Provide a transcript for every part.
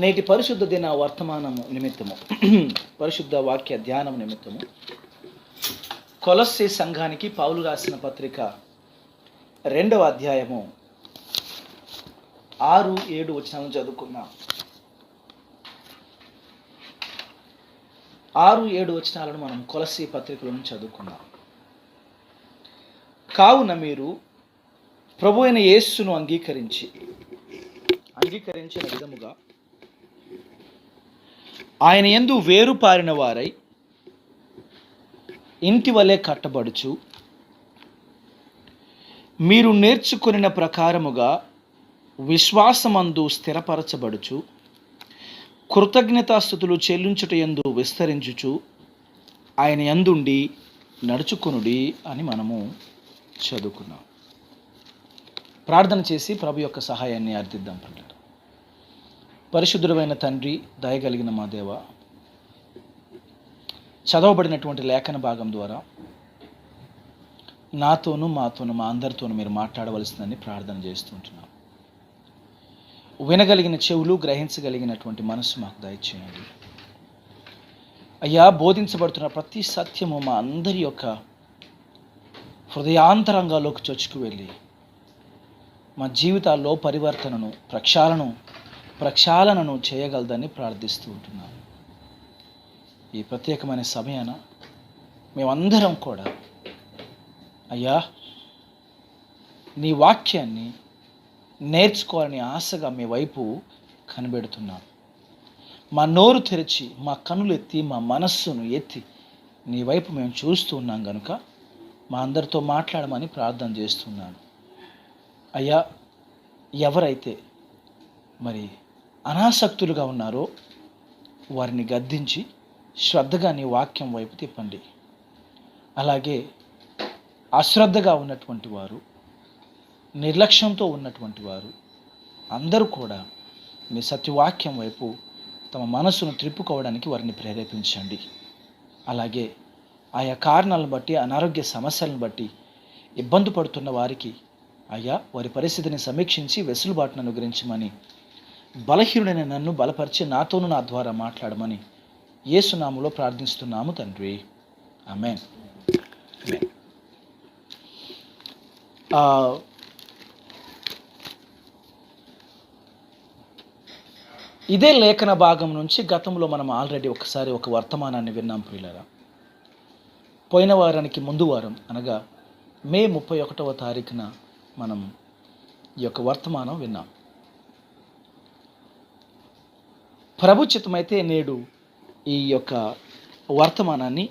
నేటి పరిశుద్ధ దిన వర్తమానము నిమిత్తము పరిశుద్ధ వాక్య ధ్యానం నిమిత్తము కొలస్సీ సంఘానికి పౌలు రాసిన పత్రిక 2వ అధ్యాయము 6-7 వచనాలను చదువుకున్నాం. 6-7 వచనాలను మనం కొలస్సీ పత్రికలను చదువుకున్నాం. కావున మీరు ప్రభు అయిన యేసును అంగీకరించిన విధముగా ఆయన యందు వేరుపారిన వారై ఇంటి వలె కట్టబడుచు మీరు నేర్చుకొనిన ప్రకారముగా విశ్వాసమందు స్థిరపరచబడుచు కృతజ్ఞతాస్తుతులు చెల్లించుట యందు విస్తరించుచు ఆయన యందుండి నడుచుకొనుడి అని మనము చదువుకున్నాం. ప్రార్థన చేసి ప్రభు యొక్క సహాయాన్ని అర్థిద్దాం. పరిశుద్ధుడైన తండ్రి, దయగలిగిన మా దేవ, చదవబడినటువంటి లేఖన భాగం ద్వారా నాతోనూ మా అందరితోనూ మీరు మాట్లాడవలసిందని ప్రార్థన చేస్తుంటున్నాం. వినగలిగిన చెవులు, గ్రహించగలిగినటువంటి మనసు మాకు దయచేయండి అయ్యా. బోధించబడుతున్న ప్రతి సత్యము మా అందరి యొక్క హృదయాంతరంగాల్లోకి చొచ్చుకు వెళ్ళి మా జీవితాల్లో పరివర్తనను, ప్రక్షాళనను చేయగలదని ప్రార్థిస్తూ ఉంటున్నాను. ఈ ప్రత్యేకమైన సమయాన మేమందరం కూడా అయ్యా నీ వాక్యాన్ని నేర్చుకోవాలని ఆశగా మీ వైపు కనిపెడుతున్నాం. మా నోరు తెరిచి, మా కన్నులు ఎత్తి, మా మనస్సును ఎత్తి నీ వైపు మేము చూస్తూ ఉన్నాం కనుక మా అందరితో మాట్లాడమని ప్రార్థన చేస్తున్నాను. అయ్యా, ఎవరైతే మరి అనాసక్తులుగా ఉన్నారో వారిని గద్దించి శ్రద్ధగా నీ వాక్యం వైపు తిప్పండి. అలాగే అశ్రద్ధగా ఉన్నటువంటి వారు, నిర్లక్ష్యంతో ఉన్నటువంటి వారు అందరూ కూడా మీ సత్యవాక్యం వైపు తమ మనస్సును త్రిప్పుకోవడానికి వారిని ప్రేరేపించండి. అలాగే ఆయా కారణాలను బట్టి, అనారోగ్య సమస్యలను బట్టి ఇబ్బంది పడుతున్న వారికి అయ్యా వారి పరిస్థితిని సమీక్షించి వెసులుబాటును అనుగ్రహించమని, బలహీనుడైన నన్ను బలపరిచి నాతోనూ నా ద్వారా మాట్లాడమని యేసు నామములో ప్రార్థిస్తున్నాము తండ్రి, ఆమేన్. ఇదే లేఖన భాగం నుంచి గతంలో మనం ఆల్రెడీ ఒకసారి ఒక వర్తమానాన్ని విన్నాం ప్రియులారా. పోయిన వారానికి ముందు వారం అనగా మే 31వ తారీఖున మనం ఈ యొక్క వర్తమానం విన్నాం. ప్రభు చిత్తమైతే నేడు ఈ యొక్క వర్తమానాన్ని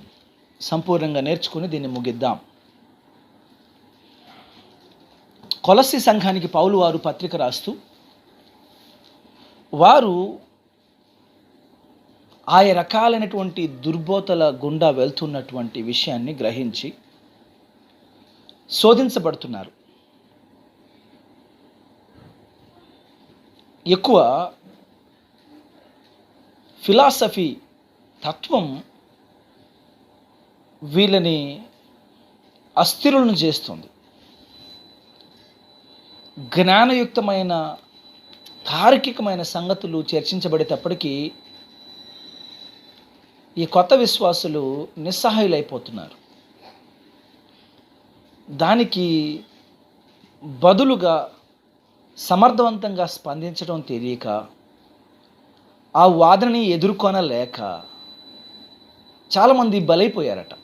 సంపూర్ణంగా నేర్చుకుని దీన్ని ముగిద్దాం. కొలస్సీ సంఘానికి పౌలు వారు పత్రిక రాస్తూ వారు ఆయా రకాలైనటువంటి దుర్బోధల గుండా వెళ్తున్నటువంటి విషయాన్ని గ్రహించి శోధించబడుతున్నారు. ఎక్కువ ఫిలాసఫీ తత్వం వీళ్ళని అస్థిరులను చేస్తుంది. జ్ఞానయుక్తమైన తార్కికమైన సంగతులు చర్చించబడేటప్పటికీ ఈ కొత్త విశ్వాసులు నిస్సహాయులైపోతున్నారు. దానికి బదులుగా సమర్థవంతంగా స్పందించడం తెలియక, ఆ వాదనని ఎదుర్కొనలేక చాలామంది బలైపోయారట.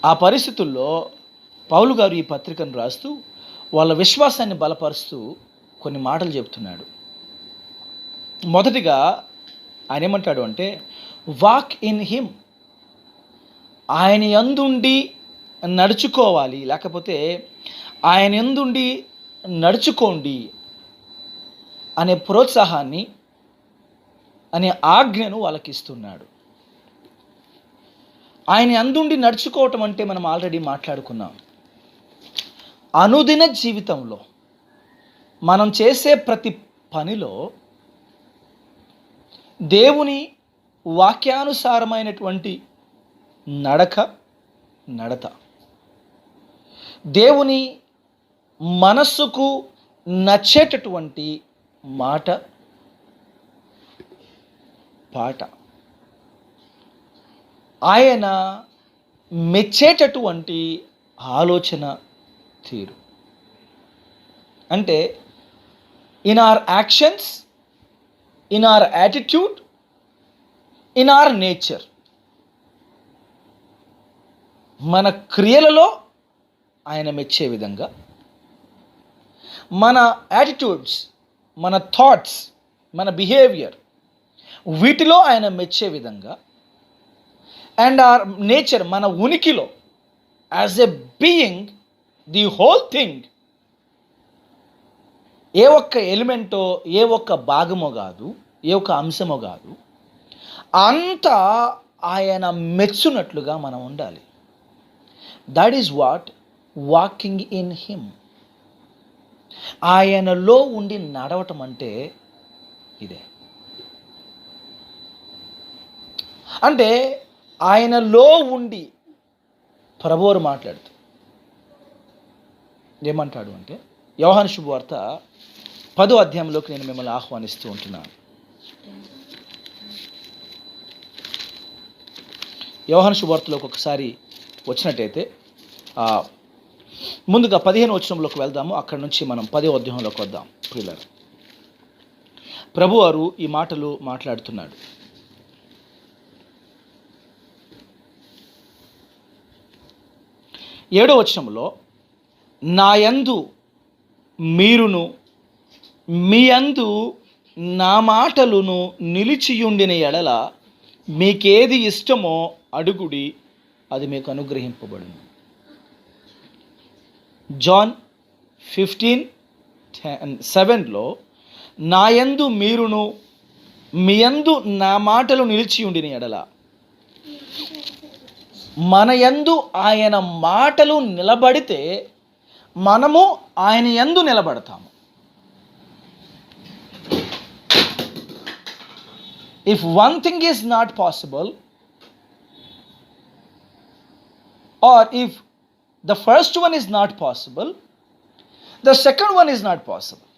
ఆ పరిస్థితుల్లో పౌలు గారు ఈ పత్రికను రాస్తూ వాళ్ళ విశ్వాసాన్ని బలపరుస్తూ కొన్ని మాటలు చెప్తున్నాడు. మొదటిగా ఆయన ఏమంటాడు అంటే, వాక్ ఇన్ హిమ్, ఆయన యందుండి నడుచుకోవాలి, లేకపోతే ఆయన యందుండి నడుచుకోండి అనే ప్రోత్సాహాన్ని, అనే ఆజ్ఞను వాళ్ళకి ఇస్తున్నాడు. ఆయన యందుండి నడుచుకోవటం అంటే మనం ఆల్రెడీ మాట్లాడుకున్నాం. అనుదిన జీవితంలో మనం చేసే ప్రతి పనిలో దేవుని వాక్యానుసారమైనటువంటి నడత, దేవుని మనస్సుకు నచ్చేటటువంటి మాట, పాట, ఆయన మెచ్చేటటువంటి ఆలోచన తీరు. అంటే in our actions, in our attitude, in our nature, మన క్రియలలో ఆయన మెచ్చే విధంగా, మన యాటిట్యూడ్స్, మన థాట్స్, మన బిహేవియర్, వీటిలో ఆయన మెచ్చే విధంగా, అండ్ ఆర్ నేచర్, మన ఉనికిలో as a being, the whole thing, ఏ ఒక్క ఎలిమెంటో, ఏ ఒక్క భాగమో కాదు, ఏ ఒక్క అంశమో కాదు, అంతా ఆయన మెచ్చునట్లుగా మనం ఉండాలి. That is what walking in him. ఆయనలో ఉండి నడవటం అంటే ఇదే. అంటే ఆయనలో ఉండి ప్రభువారు మాట్లాడుతూ ఏమంటాడు అంటే, యోహాను శుభవార్త 10వ అధ్యాయంలోకి నేను మిమ్మల్ని ఆహ్వానిస్తూ ఉంటున్నాను. యోహాను శుభవార్తలోకి ఒకసారి వచ్చినట్టయితే ముందుగా 15వ వచనంలోకి వెళ్దాము. అక్కడి నుంచి మనం 10వ అధ్యాయంలోకి వద్దాం. ప్రియులారా, ప్రభువారు ఈ మాటలు మాట్లాడుతున్నాడు. ఏడో వచనంలో, నా యందు మీరును మీ యందు నా మాటలును నిలిచియుండిన ఎడల మీకేది ఇష్టమో అడుగుడి, అది మీకు అనుగ్రహింపబడును. జాన్ 15:7లో, నా యందు మీరును మీ యందు నా మాటలు నిలిచియుండిన ఎడల, మన యందు ఆయన మాటలు నిలబడితే మనము ఆయన యందు నిలబడతాము. If one thing is not possible, or if the first one is not possible, the second one is not possible.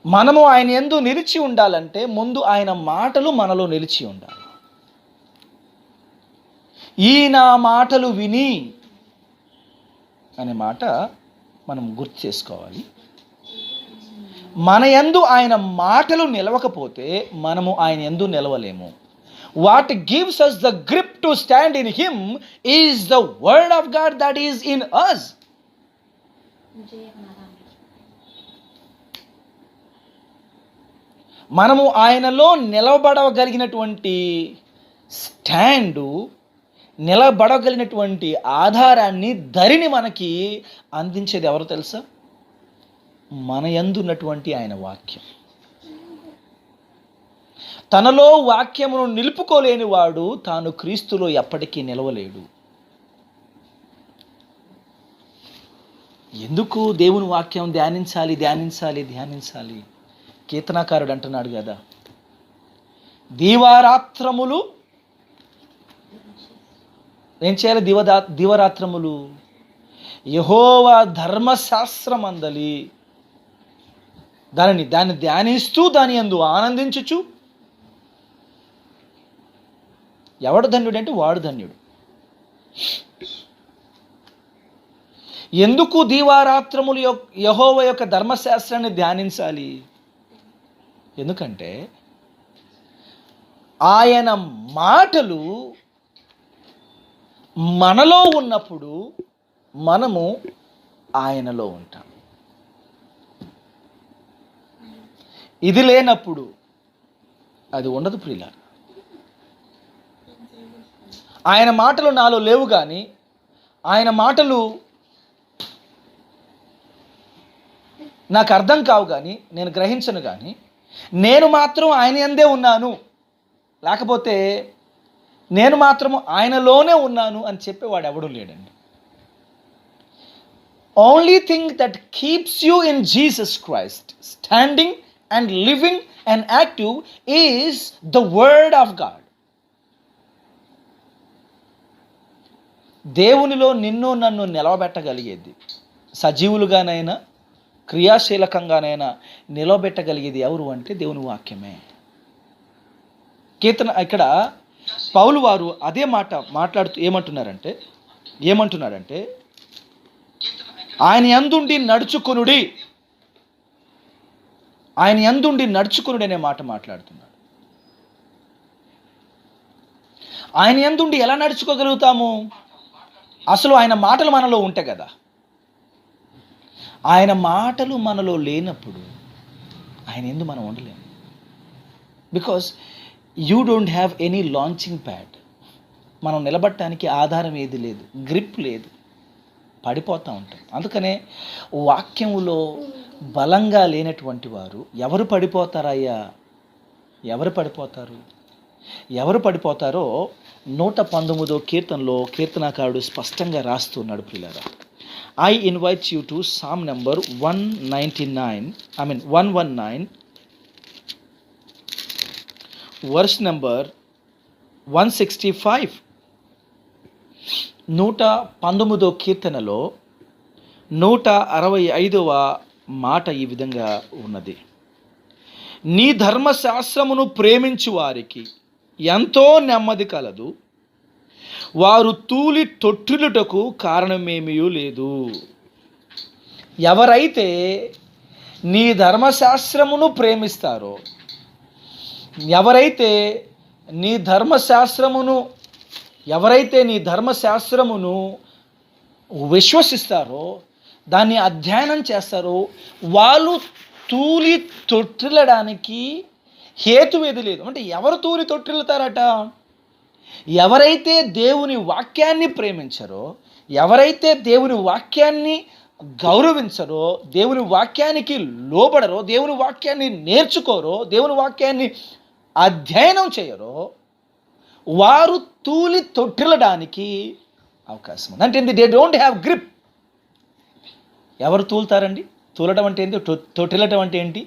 మనము ఆయన యందు నిలిచి ఉండాలంటే ముందు ఆయన మాటలు మనలో నిలిచి ఉండాలి. ఈ నా మాటలు విని అనే మాట మనం గుర్తు చేసుకోవాలి. మన యందు ఆయన మాటలు నిలవకపోతే మనము ఆయన యందు నిలవలేము. What gives us the grip to stand in him is the word of God that is in us. మనము ఆయనలో నిలబడగలిగినటువంటి స్టాండు, నిలబడగలిగినటువంటి ఆధారాన్ని, ధరిని మనకి అందించేది ఎవరు తెలుసా? మన యందు ఉన్నటువంటి ఆయన వాక్యం. తనలో వాక్యమును నిలుపుకోలేని వాడు తాను క్రీస్తులో ఎప్పటికీ నిలవలేడు. ఎందుకు దేవుని వాక్యం ధ్యానించాలి ధ్యానించాలి ధ్యానించాలి? కీర్తనాకారుడు అంటున్నాడు కదా, దీవారాత్రములు ఏం చేయాలి? దివరాత్రములు యెహోవా ధర్మశాస్త్రమందలి దాన్ని ధ్యానిస్తూ దాని యందు ఆనందించుచు. ఎవడు ధన్యుడు అంటే వాడు ధన్యుడు. ఎందుకు దీవారాత్రములు యెహోవా యొక్క ధర్మశాస్త్రాన్ని ధ్యానించాలి? ఎందుకంటే ఆయన మాటలు మనలో ఉన్నప్పుడు మనము ఆయనలో ఉంటాం. ఇది లేనప్పుడు అది ఉండదు ప్రియులారా. ఆయన మాటలు నాలో లేవు కానీ, ఆయన మాటలు నాకు అర్థం కావు కానీ, నేను గ్రహించను కానీ, నేను మాత్రం ఆయన యందే ఉన్నాను, లేకపోతే నేను మాత్రము ఆయనలోనే ఉన్నాను అని చెప్పేవాడు ఎవడూ లేడండి. Only thing that keeps you in Jesus Christ standing and living and active is the word of God. దేవునిలో నిన్ను నన్ను నిలవబెట్టగలిగేది, సజీవులుగానైనా క్రియాశీలకంగానైనా నిలవబెట్టగలిగేది ఎవరు అంటే దేవుని వాక్యమే. కీర్తన ఇక్కడ పౌలు వారు అదే మాట మాట్లాడుతూ ఏమంటున్నాడంటే ఆయన యందుండి నడుచుకొనుడి, ఆయన యందుండి నడుచుకొనుడి అనే మాట మాట్లాడుతున్నాడు. ఆయన యందుండి ఎలా నడుచుకోగలుగుతాము? అసలు ఆయన మాటలు మనలో ఉంటే కదా. ఆయన మాటలు మనలో లేనప్పుడు ఆయన యందు మనం ఉండలేము. Because you don't have any launching pad. మనం నిలబడటానికి ఆధారం ఏది లేదు, గ్రిప్ లేదు, పడిపోతూ ఉంటాం. అందుకనే వాక్యములో బలంగా లేనటువంటి వారు ఎవరు పడిపోతారయ్యా? ఎవరు పడిపోతారో 119వ కీర్తనలో కీర్తనాకారుడు స్పష్టంగా రాస్తున్నాడు ప్రియులారా. I invite you to psalm number 119 verse number 165. 119వ కీర్తనలో 165వ మాట ఈ విధంగా ఉన్నది. నీ ధర్మశాస్త్రమును ప్రేమించు వారికి ఎంతో నెమ్మది కలదు, వారు తూలి తొట్టిల్లుటకు కారణమేమీ లేదు. ఎవరైతే నీ ధర్మశాస్త్రమును ప్రేమిస్తారో, ఎవరైతే నీ ధర్మశాస్త్రమును విశ్వసిస్తారో, దాన్ని అధ్యయనం చేస్తారో, వాళ్ళు తూలి తొట్టిల్లడానికి హేతువేది లేదు. అంటే ఎవరు తూలి తొట్టిల్లుతారట? ఎవరైతే దేవుని వాక్యాన్ని ప్రేమించరో, ఎవరైతే దేవుని వాక్యాన్ని గౌరవించరో, దేవుని వాక్యానికి లోబడరో, దేవుని వాక్యాన్ని నేర్చుకోరో, దేవుని వాక్యాన్ని అధ్యయనం చేయరో, వారు తూలి తొట్టిల్లడానికి అవకాశం ఉంది. అంటే దే డోంట్ హ్యావ్ గ్రిప్. ఎవరు తూలుతారండి? తూలటం అంటే ఏంటి? తొట్టిల్లటం అంటే ఏంటి?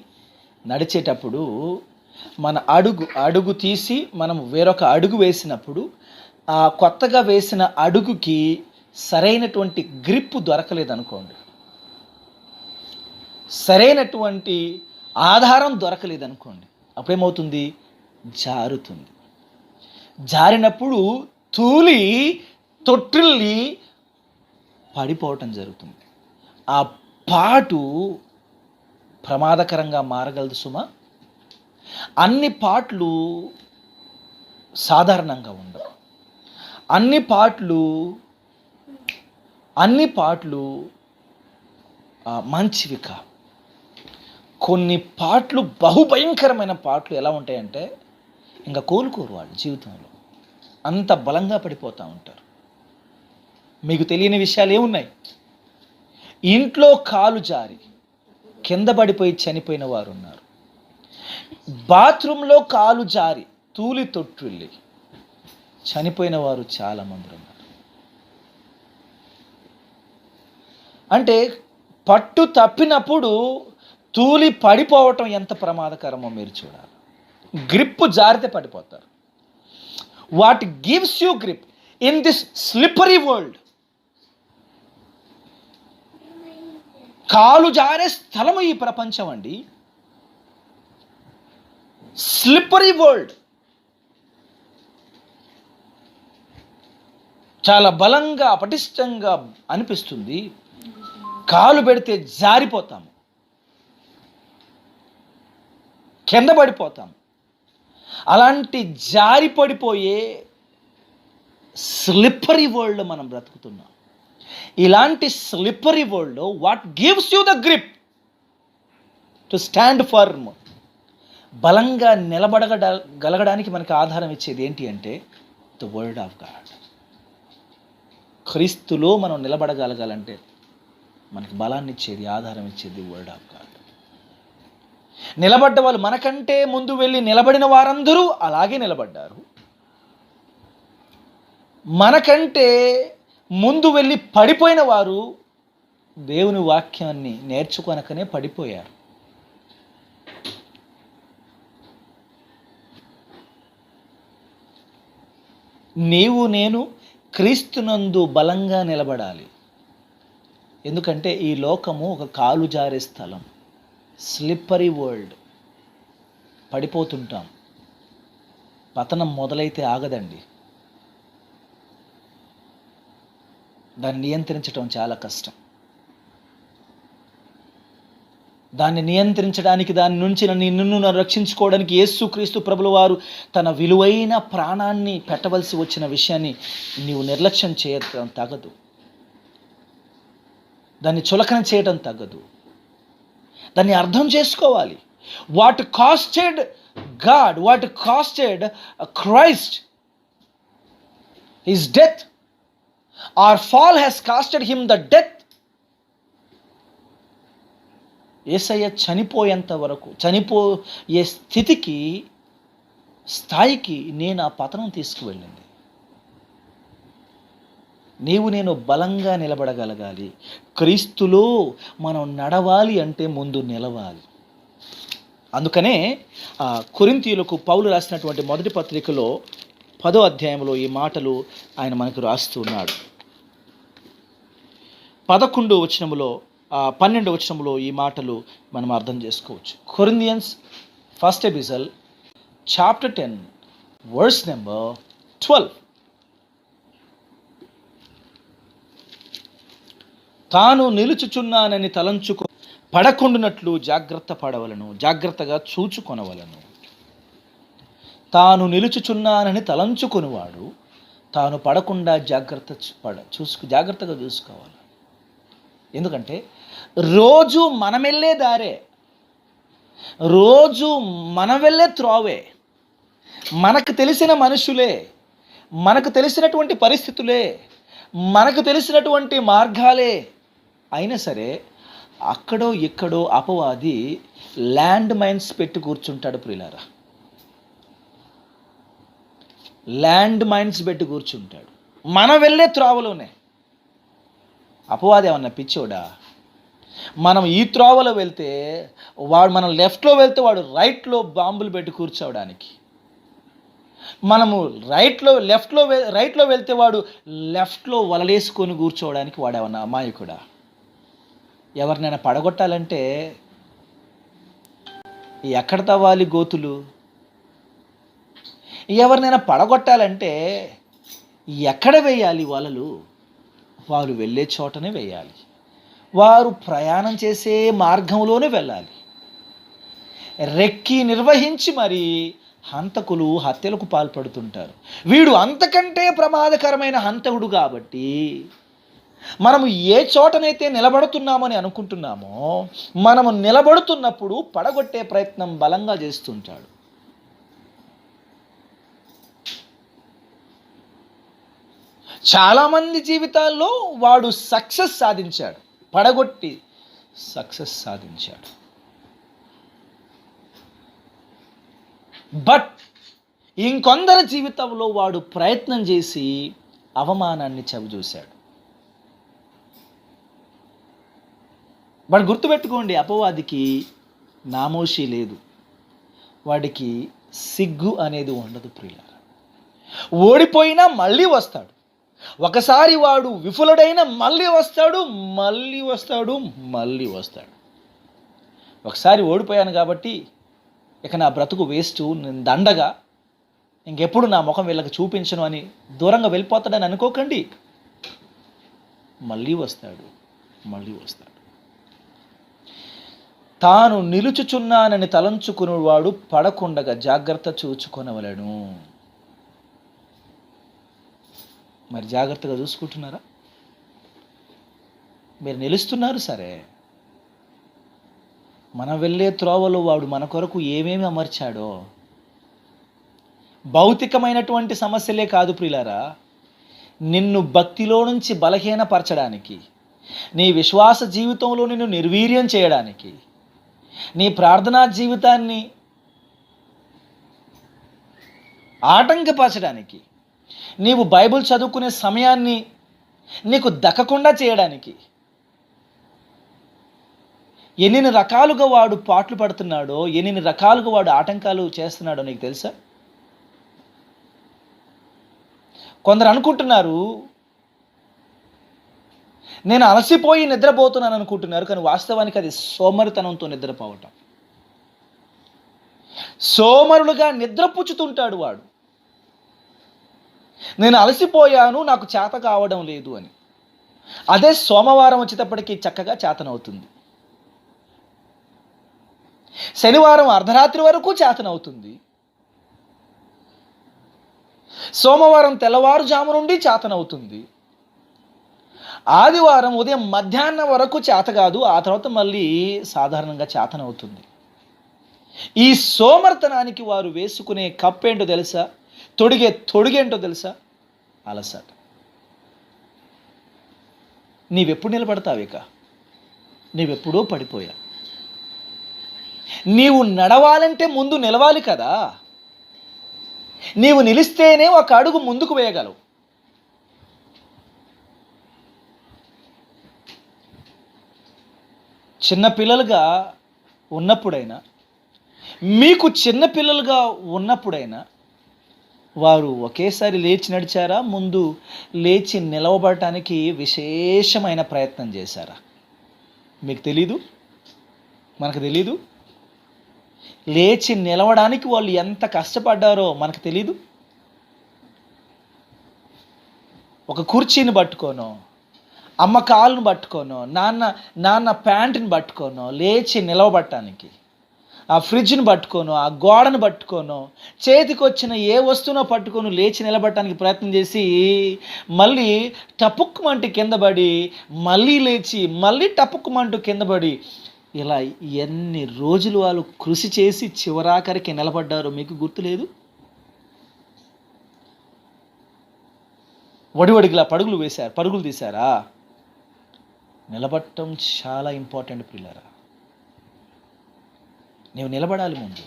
నడిచేటప్పుడు మన అడుగు తీసి మనం వేరొక అడుగు వేసినప్పుడు ఆ కొత్తగా వేసిన అడుగుకి సరైనటువంటి గ్రిప్ దొరకలేదనుకోండి, సరైనటువంటి ఆధారం దొరకలేదనుకోండి, అప్పుడేమవుతుంది? జారుతుంది. జారినప్పుడు తూలి తొట్టిల్లి పడిపోవటం జరుగుతుంది. ఆ పాటు ప్రమాదకరంగా మారగలదు సుమా. అన్ని పాటలు సాధారణంగా ఉండవు. అన్ని పాటలు మంచివి కావు. కొన్ని పాటలు బహుభయంకరమైన పాటలు ఎలా ఉంటాయంటే ఇంకా కోలుకోరు వాళ్ళు జీవితంలో, అంత బలంగా పడిపోతూ ఉంటారు. మీకు తెలియని విషయాలు ఏమున్నాయి? ఇంట్లో కాలు జారి కింద పడిపోయి చనిపోయిన వారు ఉన్నారు. బాత్రూంలో కాలు జారి తూలి తొట్టిల్లి చనిపోయిన వారు చాలామంది ఉన్నారు. అంటే పట్టు తప్పినప్పుడు తూలి పడిపోవటం ఎంత ప్రమాదకరమో మీరు చూడాలి. గ్రిప్ జారితే పడిపోతారు. What gives you grip in this slippery world? కాలు జారే స్థలము ఈ ప్రపంచం అండి. Slippery world. చాలా బలంగా పటిష్టంగా అనిపిస్తుంది, కాలు పెడితే జారిపోతాము, కింద పడిపోతాం. అలాంటి జారి పడిపోయే స్లిప్పరీ వరల్డ్లో మనం బ్రతుకుతున్నాం. ఇలాంటి స్లిప్పరీ వరల్డ్లో what gives you the grip to stand firm? బలంగా నిలబడగలగడానికి మనకు ఆధారం ఇచ్చేది ఏంటి అంటే ద వర్డ్ ఆఫ్ గాడ్. క్రీస్తులో మనం నిలబడగలగాలంటే మనకి బలాన్ని ఇచ్చేది, ఆధారం ఇచ్చేది వర్డ్ ఆఫ్ గాడ్. నిలబడ్డ వాళ్ళు, మనకంటే ముందు వెళ్ళి నిలబడిన వారందరూ అలాగే నిలబడ్డారు. మనకంటే ముందు వెళ్ళి పడిపోయిన వారు దేవుని వాక్యాన్ని నేర్చుకొనకనే పడిపోయారు. నీవు నేను క్రీస్తునందు బలంగా నిలబడాలి. ఎందుకంటే ఈ లోకము ఒక కాలు జారే స్థలం, స్లిప్పరీ వరల్డ్. పడిపోతుంటాం. పతనం మొదలైతే ఆగదండి. దాన్ని నియంత్రించడం చాలా కష్టం. దాన్ని నియంత్రించడానికి, దాని నుంచి నిన్ను రక్షించుకోవడానికి యేసుక్రీస్తు ప్రభుల వారు తన విలువైన ప్రాణాన్ని పెట్టవలసి వచ్చిన విషయాన్ని నీవు నిర్లక్ష్యం చేయడం తగదు. దాన్ని చులకన చేయడం తగదు. దాన్ని అర్థం చేసుకోవాలి. What costed God, what costed Christ his death, our fall has costed him the death. Yesayya చనిపోయేంత వరకు, చనిపోయే స్థాయికి నేను ఆ పతనం తీసుకువెళ్ళింది. నీవు నేను బలంగా నిలబడగలగాలి. క్రీస్తులో మనం నడవాలి అంటే ముందు నిలవాలి. అందుకనే కొరింథీయులకు పౌలు రాసినటువంటి మొదటి పత్రికలో 10వ అధ్యాయంలో ఈ మాటలు ఆయన మనకు రాస్తున్నాడు. 12వ వచనంలో ఈ మాటలు మనం అర్థం చేసుకోవచ్చు. Corinthians first epistle chapter 10 verse number 12. తాను నిలుచుచున్నానని తలంచుకో పడకుండునట్లు జాగ్రత్తగా చూచుకొనవలను. తాను నిలుచుచున్నానని తలంచుకొనివాడు తాను పడకుండా జాగ్రత్తగా చూసుకోవాలి. ఎందుకంటే రోజు మనం వెళ్ళే దారే, రోజు మనం వెళ్ళే త్రోవే, మనకు తెలిసిన మనుషులే, మనకు తెలిసినటువంటి పరిస్థితులే, మనకు తెలిసినటువంటి మార్గాలే అయినా సరే అక్కడో ఇక్కడో అపవాది ల్యాండ్ మైన్స్ పెట్టి కూర్చుంటాడు ప్రియులారా. ల్యాండ్ మైన్స్ పెట్టి కూర్చుంటాడు మనం వెళ్ళే త్రోవలోనే. అపవాది ఏమన్నా పిచ్చోడా? మనం ఈ త్రోవలో వెళ్తే వాడు, మనం లెఫ్ట్లో వెళ్తే వాడు రైట్లో బాంబులు పెట్టి కూర్చోవడానికి, మనము రైట్లో వెళ్తే వాడు లెఫ్ట్లో వలలేసుకొని కూర్చోవడానికి వాడేమన్నా అమాయకుడా? ఎవరినైనా పడగొట్టాలంటే ఎక్కడ తవ్వాలి గోతులు? ఎవరినైనా పడగొట్టాలంటే ఎక్కడ వేయాలి వలలు? వారు వెళ్ళే చోటనే వేయాలి. వారు ప్రయాణం చేసే మార్గంలోనే వెళ్ళాలి. రెక్కి నిర్వహించి మరి హంతకులు హత్యలకు పాల్పడుతుంటారు. వీడు అంతకంటే ప్రమాదకరమైన హంతకుడు కాబట్టి మనము ఏ చోటనైతే నిలబడుతున్నామని అనుకుంటున్నామో, మనము నిలబడుతున్నప్పుడు పడగొట్టే ప్రయత్నం బలంగా చేస్తుంటాడు. చాలామంది జీవితాల్లో వాడు సక్సెస్ సాధించాడు, పడగొట్టి సక్సెస్ సాధించాడు. బట్ ఇంకొందరి జీవితంలో వాడు ప్రయత్నం చేసి అవమానాన్ని చవిచూశాడు. వాడు గుర్తుపెట్టుకోండి, అపవాదికి నామోషి లేదు, వాడికి సిగ్గు అనేది ఉండదు ప్రియులారా. ఓడిపోయినా మళ్ళీ వస్తాడు. ఒకసారి వాడు విఫలుడైన మళ్ళీ వస్తాడు. ఒకసారి ఓడిపోయాను కాబట్టి ఇక నా బ్రతుకు వేస్ట్, నేను దండగా ఇంకెప్పుడు నా ముఖం వీళ్ళకి చూపించను అని దూరంగా వెళ్ళిపోతాడని అనుకోకండి. మళ్ళీ వస్తాడు. తాను నిలుచుచున్నానని తలంచుకునేవాడు పడకుండగా జాగ్రత్త చూచుకొనవలెను. మరి జాగ్రత్తగా చూసుకుంటున్నారా? మీరు నిలుస్తున్నారు సరే, మనం వెళ్ళే త్రోవలో వాడు మన కొరకు ఏమేమి అమర్చాడో, భౌతికమైనటువంటి సమస్యలే కాదు ప్రియులారా, నిన్ను భక్తిలో నుంచి బలహీనపరచడానికి, నీ విశ్వాస జీవితంలో నిన్ను నిర్వీర్యం చేయడానికి, నీ ప్రార్థనా జీవితాన్ని ఆటంకపరచడానికి, నీవు బైబిల్ చదువుకునే సమయాన్ని నీకు దక్కకుండా చేయడానికి ఎన్ని రకాలుగా వాడు పాటలు పడుతున్నాడో, ఎన్ని రకాలుగా వాడు ఆటంకాలు చేస్తున్నాడో నీకు తెలుసా? కొందరు అనుకుంటున్నారు నేను అలసిపోయి నిద్రపోతున్నాను అనుకుంటున్నారు, కానీ వాస్తవానికి అది సోమరితనంతో నిద్రపోవటం. సోమరులుగా నిద్రపుచ్చుతుంటాడు వాడు. నేను అలసిపోయాను, నాకు చేత కావడం లేదు అని. అదే సోమవారం వచ్చేటప్పటికి చక్కగా చేతనవుతుంది. శనివారం అర్ధరాత్రి వరకు చేతనవుతుంది. సోమవారం తెల్లవారుజాము నుండి చేతనవుతుంది. ఆదివారం ఉదయం మధ్యాహ్నం వరకు చేత కాదు, ఆ తర్వాత మళ్ళీ సాధారణంగా చేతనవుతుంది. ఈ సోమర్తనానికి వారు వేసుకునే కప్పేంటో తెలుసా? తొడిగేంటో తెలుసా? అలసట. నీవెప్పుడు నిలబడతావు? ఇక నీవెప్పుడో పడిపోయా. నీవు నడవాలంటే ముందు నిలవాలి కదా. నీవు నిలిస్తేనే ఒక అడుగు ముందుకు వేయగలవు. చిన్నపిల్లలుగా ఉన్నప్పుడైనా, మీకు చిన్నపిల్లలుగా ఉన్నప్పుడైనా వారు ఒకేసారి లేచి నడిచారా? ముందు లేచి నిలవబడటానికి విశేషమైన ప్రయత్నం చేశారా? మీకు తెలీదు, మనకు తెలీదు. లేచి నిలవడానికి వాళ్ళు ఎంత కష్టపడ్డారో మనకు తెలీదు. ఒక కుర్చీని పట్టుకోనో, అమ్మ కాలును పట్టుకోనో, నాన్న ప్యాంటుని పట్టుకోనో లేచి నిలవబట్టడానికి, ఆ ఫ్రిడ్జ్ని పట్టుకోనో, ఆ గోడను పట్టుకోనో, చేతికి వచ్చిన ఏ వస్తువునో పట్టుకొని లేచి నిలబడటానికి ప్రయత్నం చేసి మళ్ళీ టపుక్కుమంటూ కింద పడి, మళ్ళీ లేచి మళ్ళీ టపుక్కుమంటూ కింద పడి, ఇలా ఎన్ని రోజులు వాళ్ళు కృషి చేసి చివరాఖరికి నిలబడ్డారో మీకు గుర్తులేదు? వడివడిగిలా పరుగులు తీశారా? నిలబడటం చాలా ఇంపార్టెంట్ పిల్లరా. నీవు నిలబడాలి. ముందు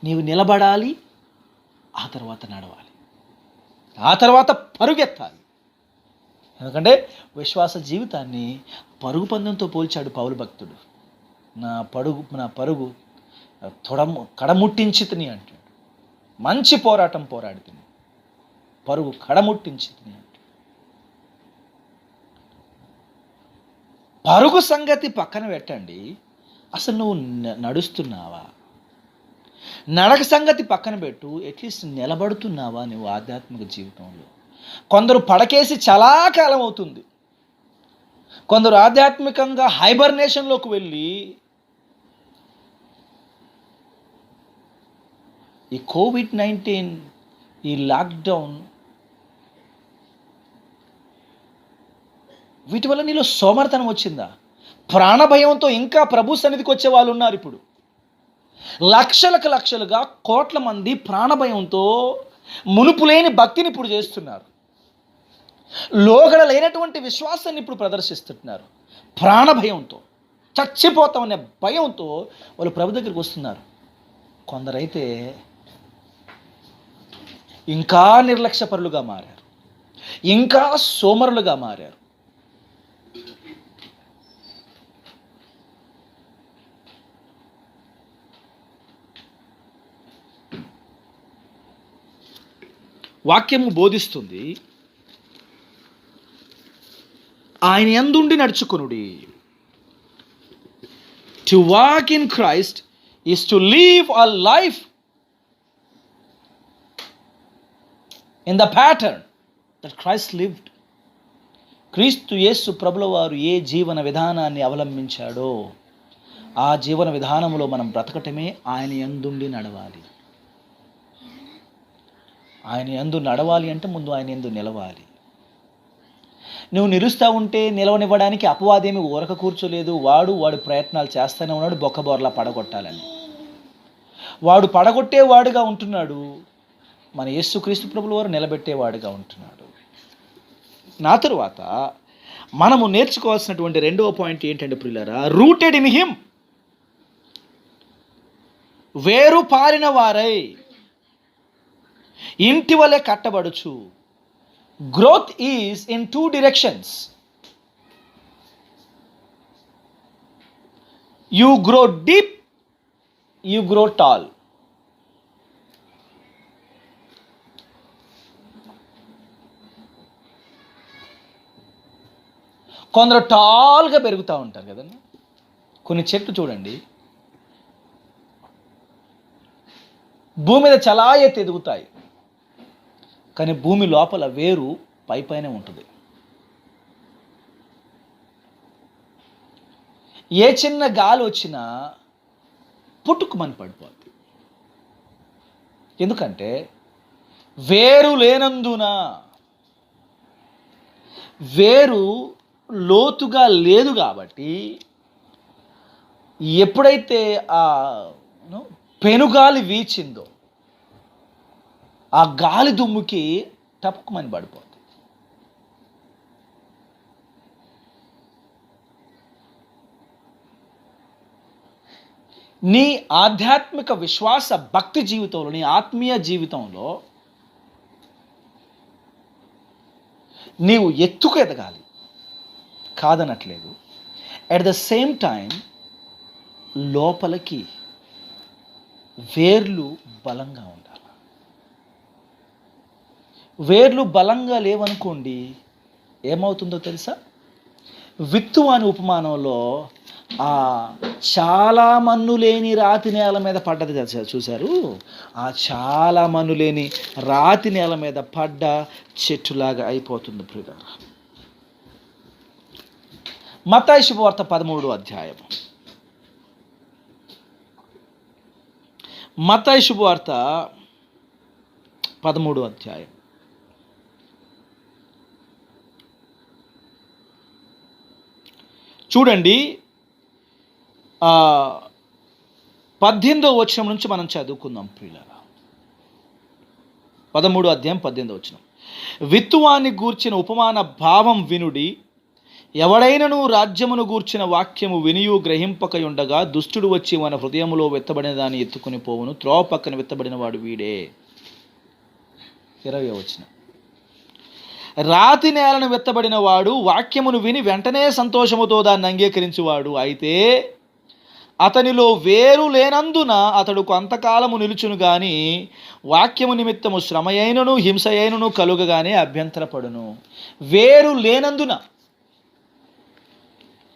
నీవు నిలబడాలి, ఆ తర్వాత నడవాలి, ఆ తర్వాత పరుగెత్తాలి. ఎందుకంటే విశ్వాస జీవితాన్ని పరుగు పందెంతో పోల్చాడు పౌలు భక్తుడు. నా పరుగు కడముట్టించితిని అంటాడు. మంచి పోరాటం పోరాడితిని, పరుగు కడముట్టించితిని అంటాడు. పరుగు సంగతి పక్కన పెట్టండి, అసలు నువ్వు నడుస్తున్నావా? నడక సంగతి పక్కన పెట్టు, అట్లీస్ట్ నిలబడుతున్నావా నువ్వు ఆధ్యాత్మిక జీవితంలో? కొందరు పడకేసి చాలా కాలం అవుతుంది. కొందరు ఆధ్యాత్మికంగా హైబర్నేషన్లోకి వెళ్ళి ఈ కోవిడ్-19, ఈ లాక్డౌన్, వీటి వల్ల నీలో సోమర్తనం వచ్చిందా? ప్రాణభయంతో ఇంకా ప్రభు సన్నిధికి వచ్చే వాళ్ళు ఉన్నారు. ఇప్పుడు లక్షలుగా కోట్ల మంది ప్రాణభయంతో మునుపులేని భక్తిని ఇప్పుడు చేస్తున్నారు. లోగడ లేనటువంటి విశ్వాసాన్ని ఇప్పుడు ప్రదర్శిస్తున్నారు. ప్రాణభయంతో, చచ్చిపోతామనే భయంతో వాళ్ళు ప్రభు దగ్గరికి వస్తున్నారు. కొందరైతే ఇంకా నిర్లక్ష్యపరులుగా మారారు, ఇంకా సోమరులుగా మారారు. వాక్యము బోధిస్తుంది, ఆయన యందుండి నడుచుకొనుడి. To walk in Christ is to live a life in the pattern that Christ lived. క్రీస్తు యేసు ప్రభుల వారు ఏ జీవన విధానాన్ని అవలంబించాడో ఆ జీవన విధానంలో మనం బ్రతకటమే ఆయన యందుండి నడవాలి. ఆయన యందు నడవాలి అంటే ముందు ఆయన యందు నిలవాలి. నువ్వు నిలుస్తూ ఉంటే నిలవనివ్వడానికి అపవాదేమి ఊరక కూర్చోలేదు. వాడి ప్రయత్నాలు చేస్తూనే ఉన్నాడు బొక్కబోర్లా పడగొట్టాలని. వాడు పడగొట్టేవాడుగా ఉంటున్నాడు, మన యేసుక్రీస్తు ప్రభుల వారు నిలబెట్టేవాడుగా ఉంటున్నాడు. నా తరువాత మనము నేర్చుకోవాల్సినటువంటి రెండవ పాయింట్ ఏంటంటే ప్రియులారా, రూటెడ్ ఇన్ హిమ్, వేరు పారిన వారై ఇంటి వలె కట్టబడుచు. Growth is in 2 directions. You grow deep, you grow tall. కొందరు టాల్గా పెరుగుతూ ఉంటారు కదండి. కొన్ని చెట్లు చూడండి, భూమి మీద చాలా ఎత్తు ఎదుగుతాయి. కానీ భూమి లోపల వేరు పైనే ఉంటుంది. ఏ చిన్న గాలి వచ్చినా పుట్టుకుమని పడిపోద్ది. ఎందుకంటే వేరు లేనందున, వేరు లోతుగా లేదు కాబట్టి ఎప్పుడైతే ఆ పెనుగాలి వీచిందో ఆ గాలి దుమ్ముకి టపుకుమని పడిపోతుంది. నీ ఆధ్యాత్మిక విశ్వాస భక్తి జీవితంలో, నీ ఆత్మీయ జీవితంలో నీవు ఎత్తుకు ఎదగాలి, కాదనట్లేదు. అట్ ద సేమ్ టైం లోపలికి వేర్లు బలంగా ఉండాలి. వేర్లు బలంగా లేవనుకోండి, ఏమవుతుందో తెలుసా? విత్తు అని ఉపమానంలో చాలా మన్ను లేని రాతి నేల మీద పడ్డది చూశారు. ఆ చాలా మన్ను లేని రాతి నేల మీద పడ్డ చెట్టులాగా అయిపోతుంది ప్రియులారా. మత్తయి శుభవార్త 13వ అధ్యాయం. మత్తయి శుభవార్త 13వ అధ్యాయం. చూడండి, 18వ వచనం నుంచి మనం చదువుకుందాం ప్రియులారా. 13వ అధ్యాయం 18వ వచనం. విత్తువాని గూర్చిన ఉపమాన భావం వినుడి. ఎవడైనను రాజ్యమును గూర్చిన వాక్యము వినియు గ్రహింపకయుండగా దుష్టుడు వచ్చి మన హృదయములో విత్తబడిన దాన్ని ఎత్తుకుని పోవును. త్రోవ పక్కన విత్తబడిన వాడు వీడే. 20వ వచనం. రాతి నేలను విత్తబడిన వాడు వాక్యమును విని వెంటనే సంతోషముతో దాన్ని అంగీకరించువాడు. అయితే అతనిలో వేరు లేనందున అతడు కొంతకాలము నిలుచును గాని వాక్యము నిమిత్తము శ్రమ అయినను హింస అయినను కలుగగానే అభ్యంతరపడును. వేరు లేనందున,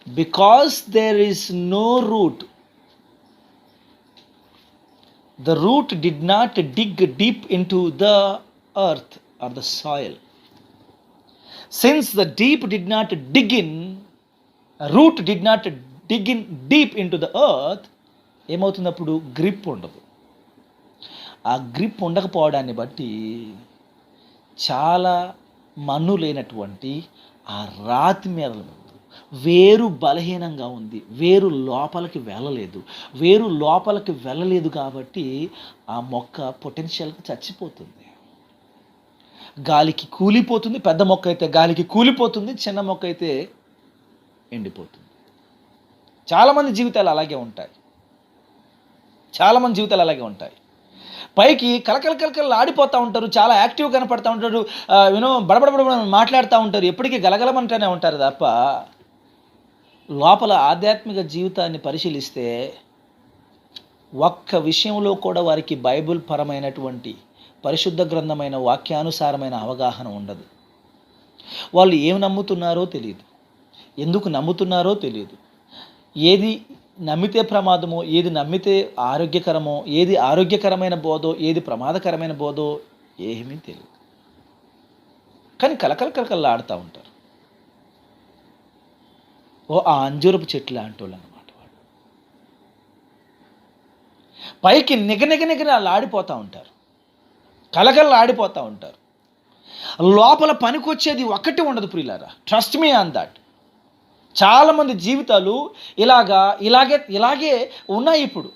because there is no root. The root did not dig deep into the earth or the soil. Since the deep did not dig in, root did not dig in deep into the earth, ఏమవుతుంది అప్పుడు? Grip ఉండదు. ఆ grip ఉండకపోవడాన్ని బట్టి చాలా మన్ను లేనటువంటి ఆ రాతి మీద వేరు బలహీనంగా ఉంది. వేరు లోపలికి వెళ్ళలేదు. వేరు లోపలికి వెళ్ళలేదు కాబట్టి ఆ మొక్క పొటెన్షియల్గా చచ్చిపోతుంది. గాలికి కూలిపోతుంది. పెద్ద మొక్క అయితే గాలికి కూలిపోతుంది, చిన్న మొక్క అయితే ఎండిపోతుంది. చాలామంది జీవితాలు అలాగే ఉంటాయి. చాలామంది జీవితాలు అలాగే ఉంటాయి. పైకి కలకల ఆడిపోతూ ఉంటారు, చాలా యాక్టివ్ కనపడుతూ ఉంటారు, బడబడబడ మాట్లాడుతూ ఉంటారు, ఎప్పటికీ గలగలమంటూనే ఉంటారు తప్ప లోపల ఆధ్యాత్మిక జీవితాన్ని పరిశీలిస్తే ఒక్క విషయంలో కూడా వారికి బైబిల్ పరమైనటువంటి పరిశుద్ధ గ్రంథమైన వాక్యానుసారమైన అవగాహన ఉండదు. వాళ్ళు ఏమి నమ్ముతున్నారో తెలియదు, ఎందుకు నమ్ముతున్నారో తెలియదు, ఏది నమ్మితే ప్రమాదమో, ఏది నమ్మితే ఆరోగ్యకరమో, ఏది ఆరోగ్యకరమైన బోధో, ఏది ప్రమాదకరమైన బోధో ఏమీ తెలియదు. కానీ కలకల ఆడుతూ ఉంటారు. ఆ అంజూరపు చెట్లు లాంటి వాళ్ళు అన్నమాట. వాడు పైకి నిగనిగ ఆడిపోతూ ఉంటారు, కలకల ఆడిపోతూ ఉంటారు. లోపల పనికొచ్చేది ఒక్కటి ఉండదు ప్రియులారా. Trust me on that. చాలామంది జీవితాలు ఇలాగే ఉన్నాయి. ఇప్పుడు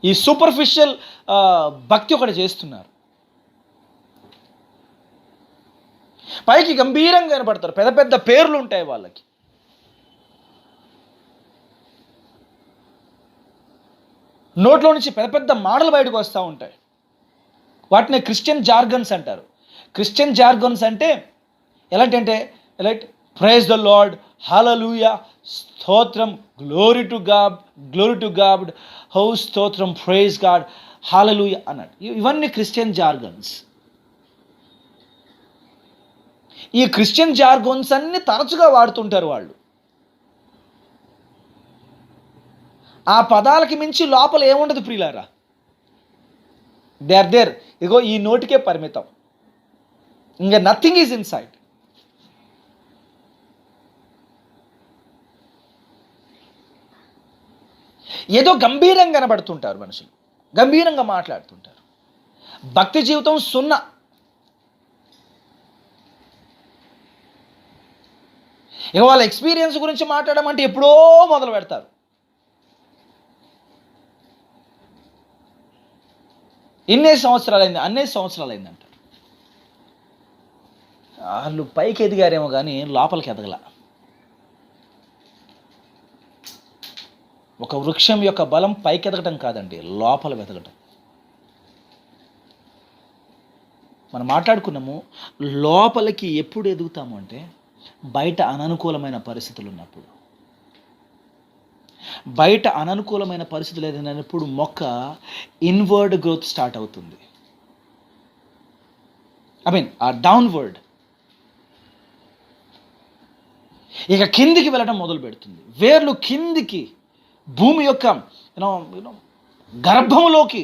ఈ సూపర్ఫిషియల్ భక్తి ఒకటి చేస్తున్నారు. పైకి గంభీరంగా కనపడతారు, పెద్ద పెద్ద పేర్లు ఉంటాయి వాళ్ళకి. నోట్లో నుంచి పెద్ద పెద్ద మాటలు బయటకు వస్తూ ఉంటాయి. వాటిని క్రిస్టియన్ జార్గన్స్ అంటారు. క్రిస్టియన్ జార్గన్స్ అంటే ఎలాంటి ప్రైజ్ ద లార్డ్, హల్లెలూయా, స్తోత్రం, గ్లోరీ టు గాడ్, హౌ స్తోత్రం, ప్రైజ్ గాడ్, హల్లెలూయా అన్నాడు. ఇవన్నీ క్రిస్టియన్ జార్గన్స్. ఈ క్రిస్టియన్ జార్గన్స్ అన్ని తరచుగా వాడుతుంటారు వాళ్ళు. ఆ పదాలకి మించి లోపల ఏముండదు ప్రియులారా. They are there. ఇగో ఈ నోటికే పరిమితం, ఇంకా నథింగ్ ఈజ్ ఇన్ సైడ్. ఏదో గంభీరంగా కనబడుతుంటారు మనుషులు, గంభీరంగా మాట్లాడుతుంటారు. భక్తి జీవితం సున్నా. ఇక వాళ్ళ ఎక్స్పీరియన్స్ గురించి మాట్లాడమంటే ఎప్పుడో మొదలు పెడతారు. అన్ని సంవత్సరాలైంది అంటారు. వాళ్ళు పైకి ఎదిగారేమో కానీ లోపలికి ఎదగల. ఒక వృక్షం యొక్క బలం పైకి ఎదగటం కాదండి, లోపల వెదగటం. మనం మాట్లాడుకున్నాము, లోపలికి ఎప్పుడు ఎదుగుతాము అంటే బయట అననుకూలమైన పరిస్థితులు ఉన్నప్పుడు. బయట అననుకూలమైన పరిస్థితులు ఏదైనప్పుడు మొక్క ఇన్వర్డ్ గ్రోత్ స్టార్ట్ అవుతుంది. ఆ డౌన్వర్డ్, ఇక కిందికి వెళ్ళడం మొదలు పెడుతుంది. వేర్లు కిందికి భూమి యొక్క గర్భంలోకి,